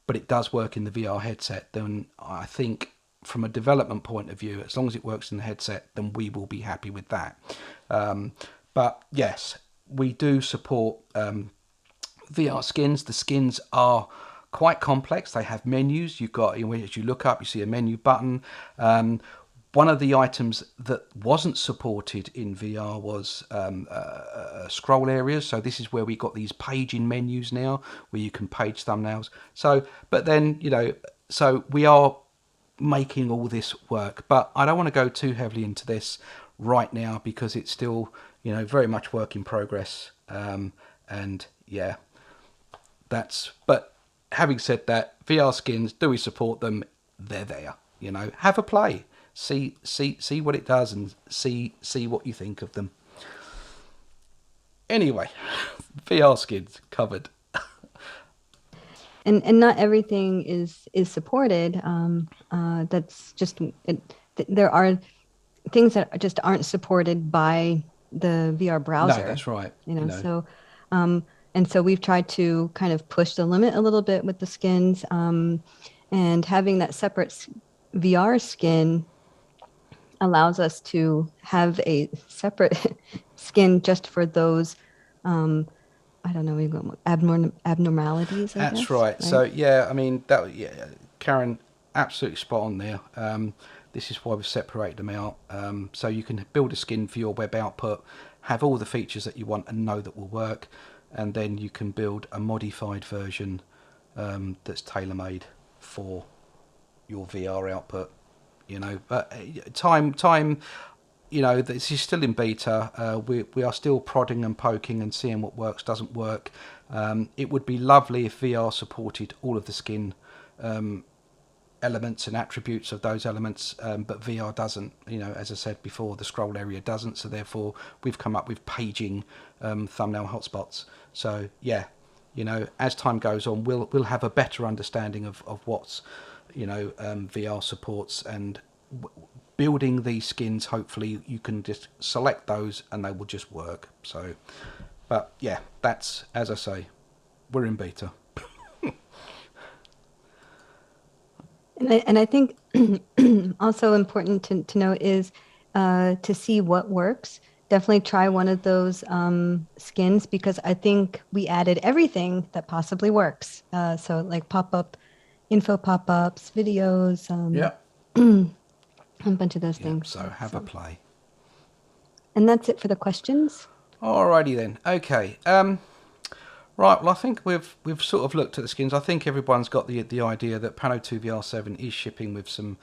but it does work in the VR headset, then I think from a development point of view, as long as it works in the headset, then we will be happy with that. But yes, we do support VR skins. The skins are quite complex. They have menus. You've got, as you look up, you see a menu button. one of the items that wasn't supported in VR was scroll areas. So this is where we got these paging menus now, where you can page thumbnails. So, but then, you know, so we are making all this work, but I don't want to go too heavily into this right now because it's still, you know, very much work in progress. And yeah, but having said that, VR skins, do we support them? They're there, you know, have a play, see what it does, and see what you think of them. Anyway, VR skins covered. And not everything is supported. That's just there are things that just aren't supported by the VR browser. No, that's right. You know, so and so we've tried to kind of push the limit a little bit with the skins, and having that separate VR skin allows us to have a separate skin just for those. I don't know, abnormalities. That's guess, right. So yeah, I mean Karen, absolutely spot on there. This is why we've separated them out. So you can build a skin for your web output, have all the features that you want and know that will work, and then you can build a modified version that's tailor-made for your VR output. You know, but time. You know, this is still in beta. We are still prodding and poking and seeing what works, doesn't work. It would be lovely if VR supported all of the skin elements and attributes of those elements, but VR doesn't. You know, as I said before, the scroll area doesn't. So therefore, we've come up with paging thumbnail hotspots. So yeah, you know, as time goes on, we'll have a better understanding of what's, you know, VR supports, and building these skins, hopefully you can just select those and they will just work. So, but yeah, that's, as I say, we're in beta. And I think also important to know is to see what works. Definitely try one of those skins, because I think we added everything that possibly works. So like info pop-ups, videos. Yeah. A bunch of those things. So have a play. And that's it for the questions. Alrighty then. Okay. Right. Well, I think we've sort of looked at the skins. I think everyone's got the idea that Pano 2 VR7 is shipping with some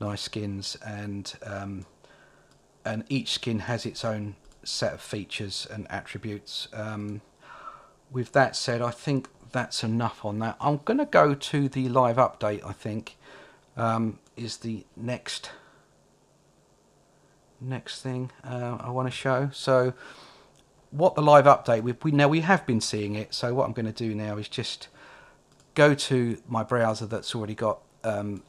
nice skins, and each skin has its own set of features and attributes. With that said, I think that's enough on that. I'm going to go to the live update. I think is the next thing I want to show. So what the live update, we have been seeing it, so what I'm going to do now is just go to my browser that's already got an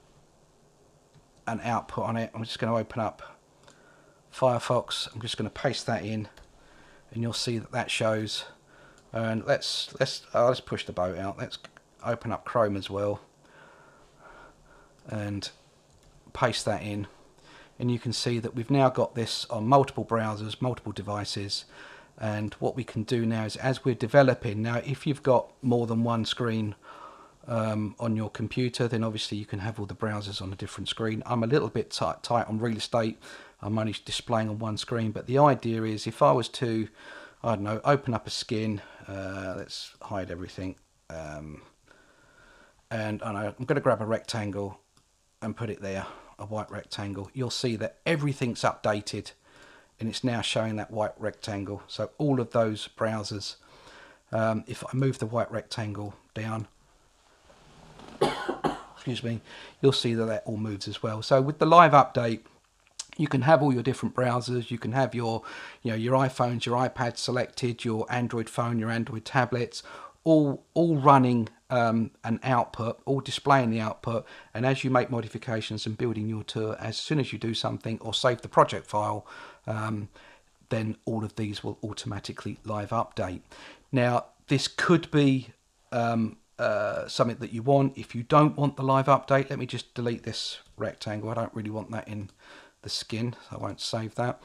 output on it. I'm just going to open up Firefox. I'm just going to paste that in, and you'll see that shows. And let's push the boat out. Let's open up Chrome as well and paste that in. And you can see that we've now got this on multiple browsers, multiple devices. And what we can do now is, as we're developing, now if you've got more than one screen on your computer, then obviously you can have all the browsers on a different screen. I'm a little bit tight on real estate. I'm only displaying on one screen. But the idea is, if I was to, I don't know, open up a skin, let's hide everything. And I'm going to grab a rectangle and put it there. A white rectangle. You'll see that everything's updated, and it's now showing that white rectangle. So all of those browsers, if I move the white rectangle down, excuse me, you'll see that all moves as well. So with the live update, you can have all your different browsers. You can have your iPhones, your iPads selected, your Android phone, your Android tablets, all running an output, all displaying the output. And as you make modifications and building your tour, as soon as you do something or save the project file, then all of these will automatically live update. Now, this could be something that you want. If you don't want the live update, let me just delete this rectangle. I don't really want that in the skin, so I won't save that.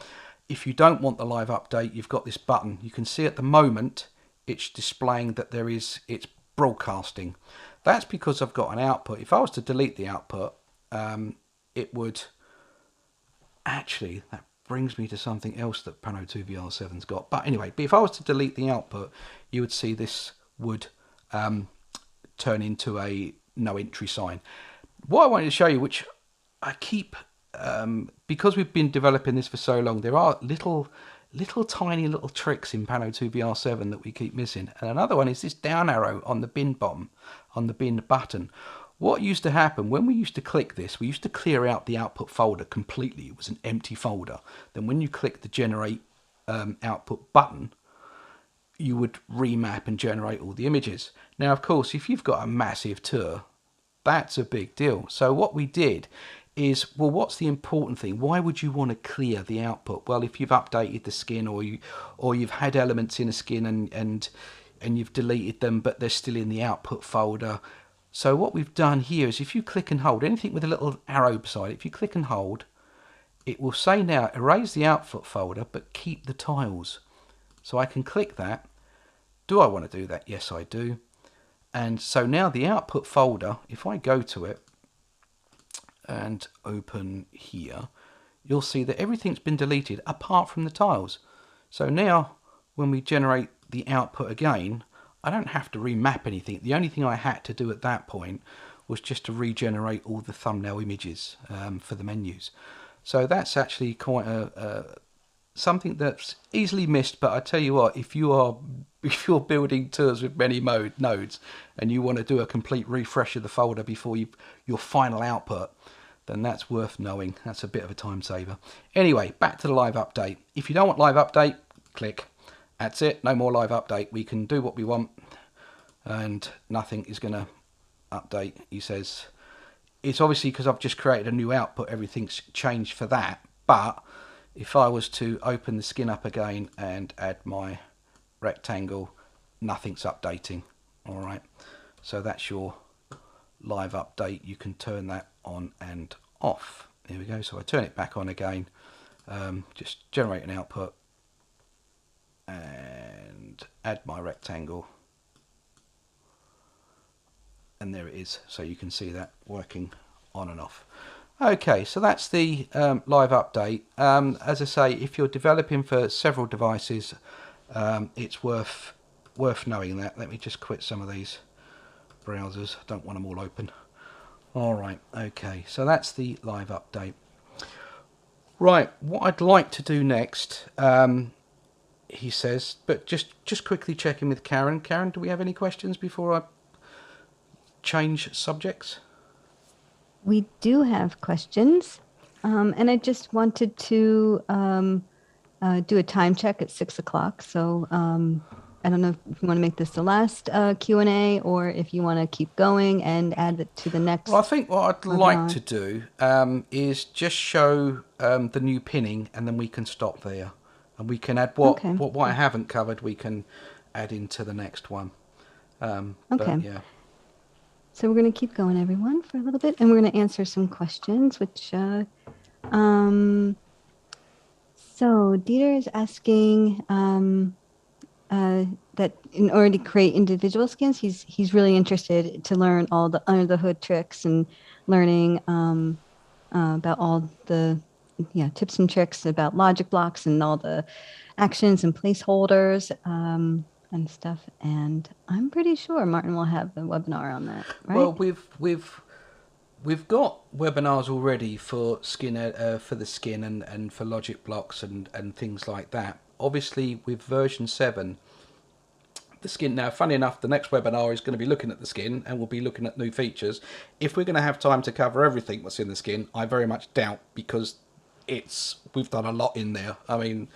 If you don't want the live update, you've got this button. You can see at the moment it's displaying that it's broadcasting. That's because I've got an output. If I was to delete the output, it would actually, that brings me to something else that Pano 2 VR7's got. But anyway, if I was to delete the output, you would see this would turn into a no entry sign. What I wanted to show you, which I keep, because we've been developing this for so long, there are little tiny little tricks in Pano 2 VR7 that we keep missing. And another one is this down arrow on the bin bottom, on the bin button. What used to happen when we used to click this, we used to clear out the output folder completely. It was an empty folder. Then when you click the generate output button, you would remap and generate all the images. Now, of course, if you've got a massive tour, that's a big deal. So what we did is, well, what's the important thing? Why would you want to clear the output? Well, if you've updated the skin, or you've had elements in a skin and you've deleted them, but they're still in the output folder. So what we've done here is, if you click and hold anything with a little arrow beside it, if you click and hold, it will say now erase the output folder but keep the tiles. So I can click that. Do I want to do that? Yes, I do. And so now the output folder, if I go to it and open here, you'll see that everything's been deleted apart from the tiles. So now when we generate the output again, I don't have to remap anything. The only thing I had to do at that point was just to regenerate all the thumbnail images for the menus. So that's actually quite something that's easily missed. But I tell you what, if you're building tours with many nodes and you want to do a complete refresh of the folder before your final output, then that's worth knowing. That's a bit of a time saver. Anyway, back to the live update. If you don't want live update, click. That's it. No more live update. We can do what we want and nothing is going to update. He says it's obviously because I've just created a new output, everything's changed for that. But if I was to open the skin up again and add my rectangle, nothing's updating. All right, so that's your live update. You can turn that on and off. There we go. So I turn it back on again, just generate an output and add my rectangle, and there it is. So you can see that working on and off. Okay, so that's the live update. As I say, if you're developing for several devices, it's worth knowing that. Let me just quit some of these browsers. I don't want them all open. All right, okay, so that's the live update. Right, what I'd like to do next, he says, but just quickly checking with Karen. Karen, do we have any questions before I change subjects? We do have questions, and I just wanted to do a time check at 6 o'clock. So I don't know if you want to make this the last Q&A or if you want to keep going and add it to the next. Well, I think what I'd like to do is just show the new pinning, and then we can stop there. And we can add what I haven't covered, we can add into the next one. Okay. But, yeah. So we're going to keep going, everyone, for a little bit, and we're going to answer some questions, which, so Dieter is asking that in order to create individual skins, he's really interested to learn all the under the hood tricks and learning about all the tips and tricks about logic blocks and all the actions and placeholders and stuff. And I'm pretty sure Martin will have a webinar on that, right? Well, we've got webinars already for skin for the skin and for logic blocks and things like that. Obviously, with version 7, the skin now, funny enough, the next webinar is going to be looking at the skin and we'll be looking at new features. If we're going to have time to cover everything that's in the skin, I very much doubt, because we've done a lot in there. I mean,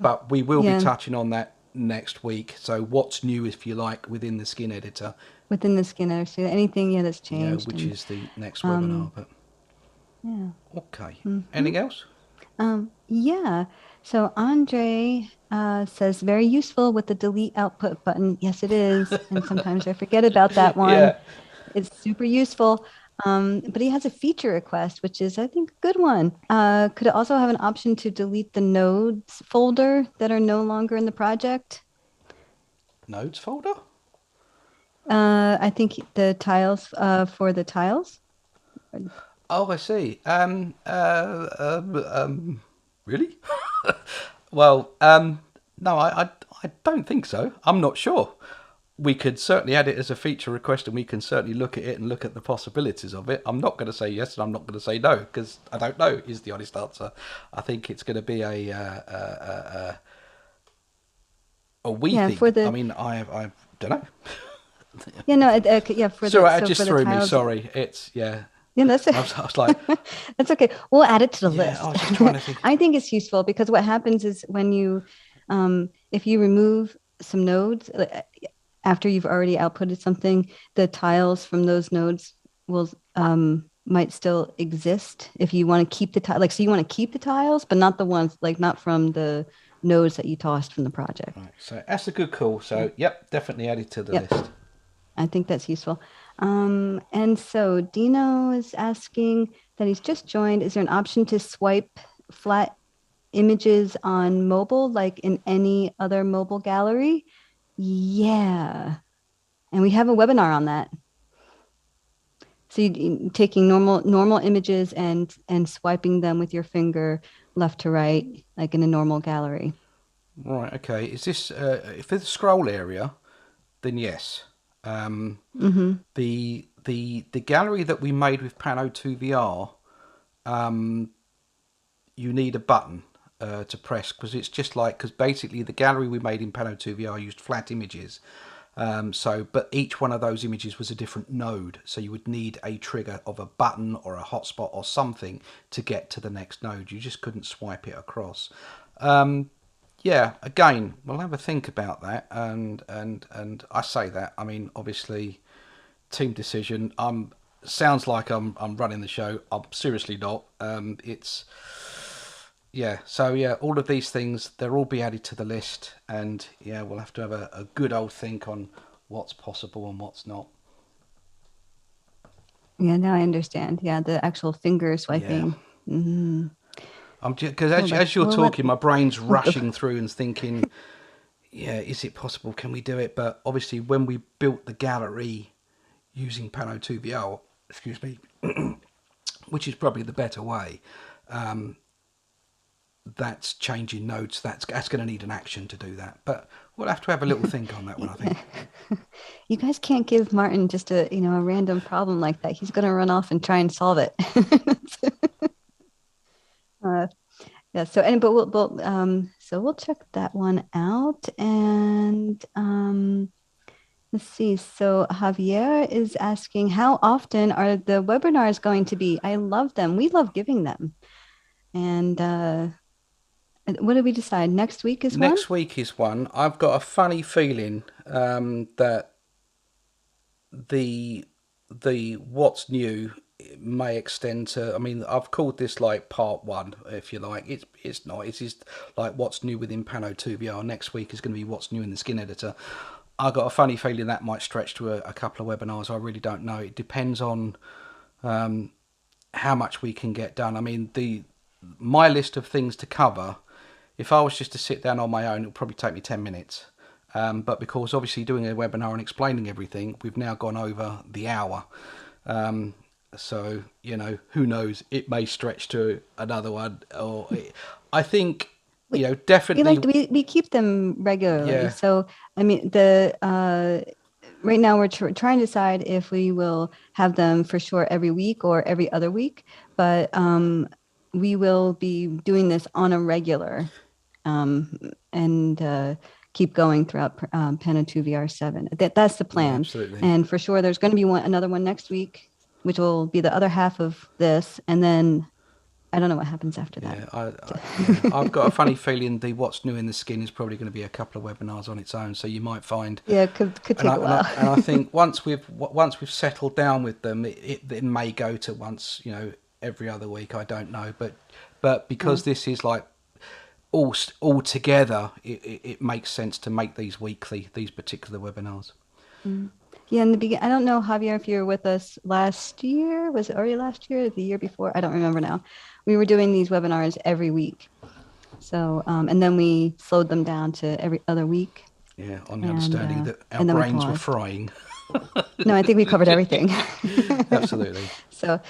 but we will be touching on that next week. So what's new, if you like, within the skin editor? Within the skin editor, so anything that's changed. Which is the next webinar. But yeah. Okay. Anything else? Yeah. So Andre says, very useful with the delete output button. Yes, it is. And sometimes I forget about that one. Yeah. It's super useful. But he has a feature request, which is, I think, a good one. Could it also have an option to delete the nodes folder that are no longer in the project? Nodes folder? I think the tiles for the tiles. Oh, I see. Really? Well, no, I don't think so. I'm not sure. We could certainly add it as a feature request, and we can certainly look at it and look at the possibilities of it. I'm not going to say yes, and I'm not going to say no because I don't know. Is the honest answer. I think it's going to be a we Yeah, thing. for I the mean, I don't know. yeah no yeah for So the it just for the threw me. tiles. Sorry. It's yeah. Yeah, that's I was like, that's okay. We'll add it to the yeah. I list. was just trying to think. I think it's useful because what happens is when you, if you remove some nodes after you've already outputted something, the tiles from those nodes will might still exist if you want to keep the tile. Like, so you want to keep the tiles, but not the ones like not from the nodes that you tossed from the project. Right. So that's a good call. So yep, definitely added to the Yep. list. I think that's useful. And so Dino is asking that he's just joined. Is there an option to swipe flat images on mobile, like in any other mobile gallery? Yeah. And we have a webinar on that. So you taking normal images and swiping them with your finger left to right, like in a normal gallery. Right. Okay. Is this if it's a scroll area? Then yes. Mm-hmm. The gallery that we made with Pano 2 VR, you need a button to press because it's just like because basically the gallery we made in Pano 2 VR used flat images. But each one of those images was a different node, so you would need a trigger of a button or a hotspot or something to get to the next node. You just couldn't swipe it across. Yeah, again, we'll have a think about that, and I say that. I mean, obviously, team decision. Sounds like I'm running the show. I'm seriously not. It's yeah. So yeah, all of these things they'll all be added to the list, and yeah, we'll have to have a good old think on what's possible and what's not. Yeah, now I understand. Yeah, the actual finger Yeah. swiping. Mm-hmm. I'm just because Well, as you're well, let, talking, my brain's oh, rushing through and thinking, yeah, is it possible? Can we do it? But obviously, when we built the gallery using Pano 2 VL, excuse me, which is probably the better way, that's changing nodes. That's going to need an action to do that. But we'll have to have a little think on that one, I think. you guys can't give Martin just a random problem like that. He's going to run off and try and solve it. uh, yeah. So we'll check that one out. And let's see. So Javier is asking, how often are the webinars going to be? I love them. We love giving them. And what did we decide? Next week is one? Next week is one. I've got a funny feeling that the what's new may extend to. I mean, I've called this like part one, if you like. It's not. It's just like what's new within Pano 2 VR. Next week is going to be what's new in the skin editor. I got a funny feeling that might stretch to a couple of webinars. I really don't know. It depends on how much we can get done. I mean, my list of things to cover. If I was just to sit down on my own, it would probably take me 10 minutes. But because obviously doing a webinar and explaining everything, we've now gone over the hour. So, who knows? It may stretch to another one. I think, definitely. We keep them regularly. Yeah. So, I mean, right now we're trying to decide if we will have them for sure every week or every other week. But we will be doing this on a regular and keep going throughout Pano 2 VR7. That's the plan. Yeah, absolutely. And for sure, there's going to be another one next week, which will be the other half of this. And then I don't know what happens after that. Yeah, I've got a funny feeling the what's new in the skin is probably going to be a couple of webinars on its own. So you might find could take a while. And I think once we've settled down with them, it may go to once every other week. I don't know, but because this is like all together, it makes sense to make these weekly, these particular webinars. Yeah, in the beginning, I don't know, Javier, if you were with us last year. Was it already last year or the year before? I don't remember now. We were doing these webinars every week. So, and then we slowed them down to every other week. Yeah, on the understanding that our brains were frying. No, I think we covered everything. Absolutely. So,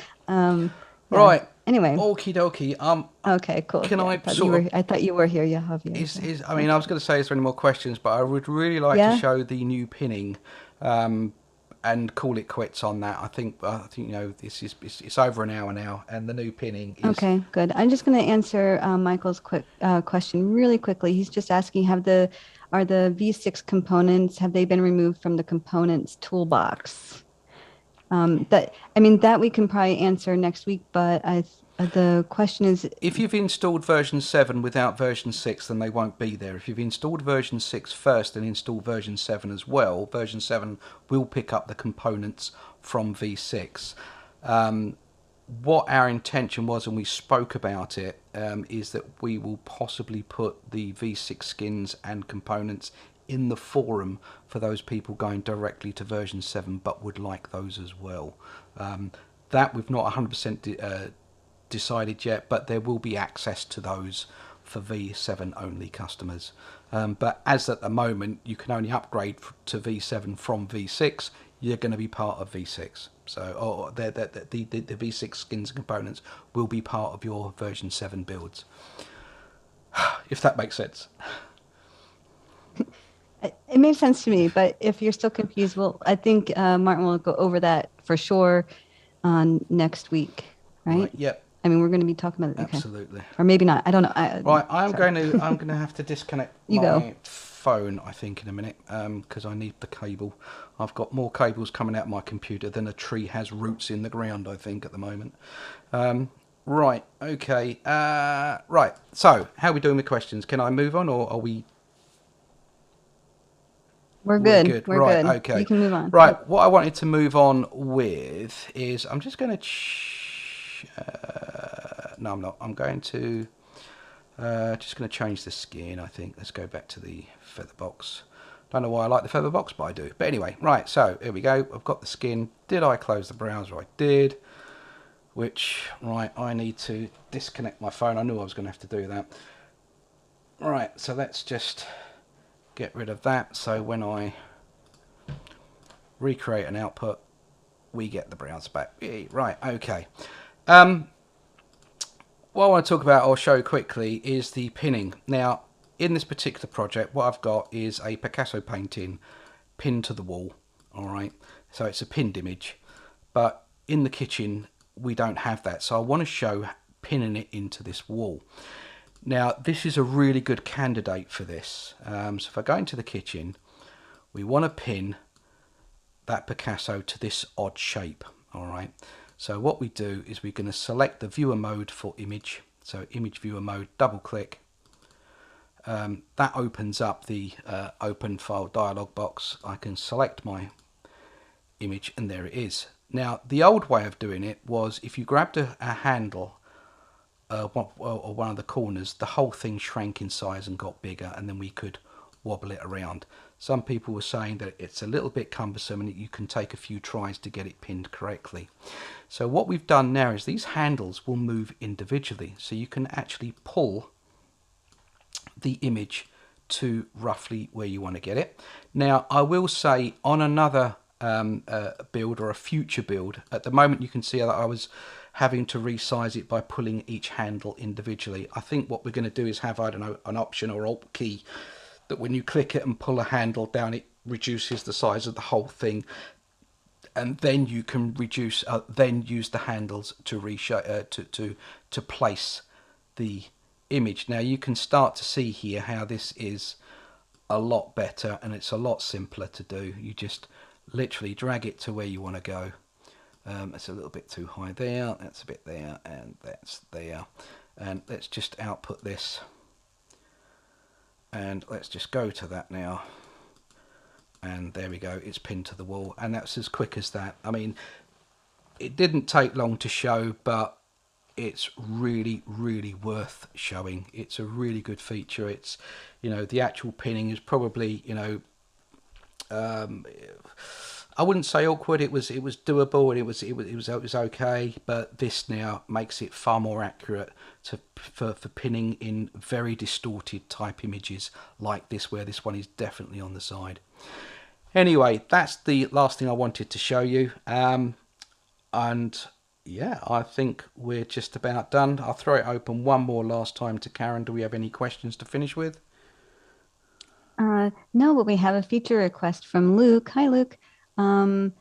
Right. Anyway. Okie dokie. Okay, cool. Can Yeah, I I thought you were here, yeah, Javier. I mean, I was going to say, is there any more questions? But I would really like to Yeah. show the new pinning, and call it quits on that. I think you know, it's over an hour now, and the new pinning is Okay, good. I'm just going to answer Michael's quick question really quickly. He's just asking, are the V6 components, have they been removed from the components toolbox? That we can probably answer next week, but the question is, if you've installed version 7 without version 6, then they won't be there. If you've installed version 6 first and installed version 7 as well, version 7 will pick up the components from V6. What our intention was, and we spoke about it, is that we will possibly put the V6 skins and components in the forum for those people going directly to version 7 but would like those as well. That we've not 100% decided yet, but there will be access to those for V7 only customers. But as at the moment you can only upgrade to V7 from V6, you're going to be part of V6. So the V6 skins and components will be part of your version 7 builds. If that makes sense. It makes sense to me, but if you're still confused, well, I think Martin will go over that for sure on next week, right? Yep. I mean, we're going to be talking about it. Okay. Absolutely. Or maybe not. I don't know. Right, I'm going to have to disconnect my phone, I think, in a minute, because I need the cable. I've got more cables coming out of my computer than a tree has roots in the ground, I think, at the moment. Right, okay. Right, so how are we doing with questions? Can I move on, or are we... We're good. We're right, good. okay. You can move on. Right, what I wanted to move on with is, I'm just going to... no, I'm not. I'm going to... just going to change the skin, I think. Let's go back to the feather box. Don't know why I like the feather box, but I do. But anyway, right, so here we go. I've got the skin. Did I close the browser? I did. Which, right, I need to disconnect my phone. I knew I was going to have to do that. Right, so let's just get rid of that. So when I recreate an output, we get the browser back. Right, okay. What I want to talk about or show quickly is the pinning. Now, in this particular project, what I've got is a Picasso painting pinned to the wall. All right, so it's a pinned image, but in the kitchen we don't have that. So I want to show pinning it into this wall. Now, this is a really good candidate for this. So if I go into the kitchen, we want to pin that Picasso to this odd shape. All right. So what we do is we're going to select the viewer mode for image. So image viewer mode, double click. That opens up the open file dialog box. I can select my image and there it is. Now the old way of doing it was if you grabbed a handle or one of the corners, the whole thing shrank in size and got bigger, and then we could wobble it around. Some people were saying that it's a little bit cumbersome and that you can take a few tries to get it pinned correctly. So what we've done now is these handles will move individually, so you can actually pull the image to roughly where you want to get it. Now I will say on another build or a future build, at the moment you can see that I was having to resize it by pulling each handle individually. I think what we're going to do is have, I don't know, an option or alt key that when you click it and pull a handle down, it reduces the size of the whole thing, and then you can reduce then use the handles to reshow to place the image. Now you can start to see here how this is a lot better and it's a lot simpler to do. You just literally drag it to where you want to go. It's a little bit too high there, that's a bit there, and that's there. And let's just output this, and let's just go to that now, and there we go, it's pinned to the wall, and that's as quick as that. I mean, it didn't take long to show, but it's really worth showing. It's a really good feature. It's, you know, the actual pinning is probably, you know, I wouldn't say awkward. It was doable, and it was okay. But this now makes it far more accurate for pinning in very distorted type images like this, where this one is definitely on the side. Anyway, that's the last thing I wanted to show you. And Yeah, I think we're just about done. I'll throw it open one more last time to Karen. Do we have any questions to finish with? No, but we have a feature request from Luke. Hi, Luke. Um,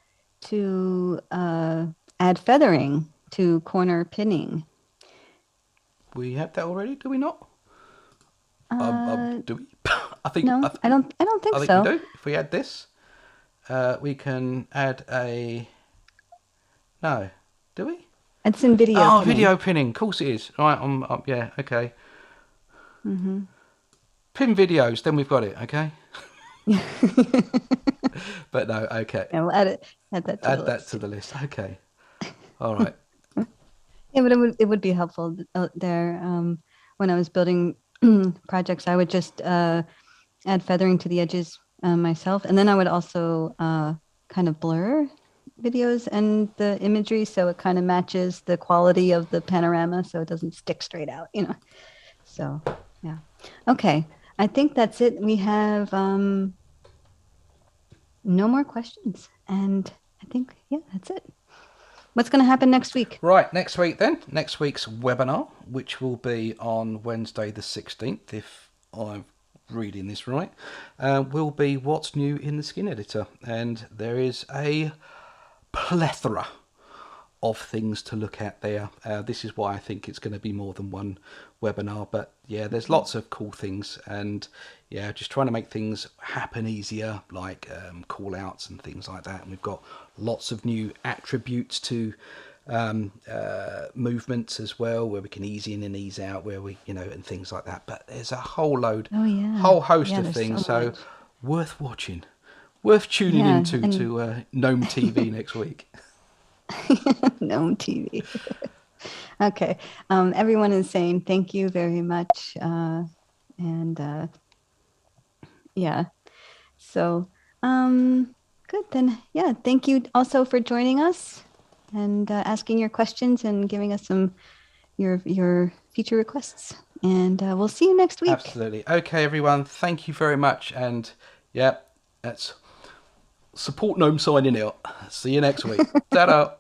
to add feathering to corner pinning. We have that already, do we not? Uh, Do we? I think no, I don't think I think we so. do. If we add this, we can add a. No, do we? It's in video Oh, pinning. video pinning. Of course it is. Right, yeah, okay. Mm-hmm. Pin videos, then we've got it, okay? Yeah, But no, okay. we'll add that to the Add that to list. the list. Okay. All right. Yeah, but it would be helpful there. When I was building projects, I would just add feathering to the edges myself, and then I would also kind of blur videos and the imagery so it kind of matches the quality of the panorama, so it doesn't stick straight out, you know. So yeah, okay. I think that's it. We have no more questions, and I think yeah, that's it. What's going to happen next week? Right, next week then. Next week's webinar, which will be on Wednesday the 16th, if I'm reading this right, will be what's new in the skin editor. And there is a plethora of things to look at there. This is why I think it's going to be more than one webinar, but yeah, there's lots of cool things, and yeah, just trying to make things happen easier, like call outs and things like that. And we've got lots of new attributes to movements as well, where we can ease in and ease out, where we, you know, and things like that. But there's a whole load, Oh yeah, whole host yeah. of There's things, so so much. worth watching, worth tuning Yeah, into and to Gnome TV next week. no TV. Okay. Everyone is saying thank you very much. And yeah, so good then. Yeah, thank you also for joining us and asking your questions and giving us some your feature requests. And we'll see you next week. Absolutely. Okay, everyone. Thank you very much. And yeah, that's support Gnome signing out. See you next week. Ta-da.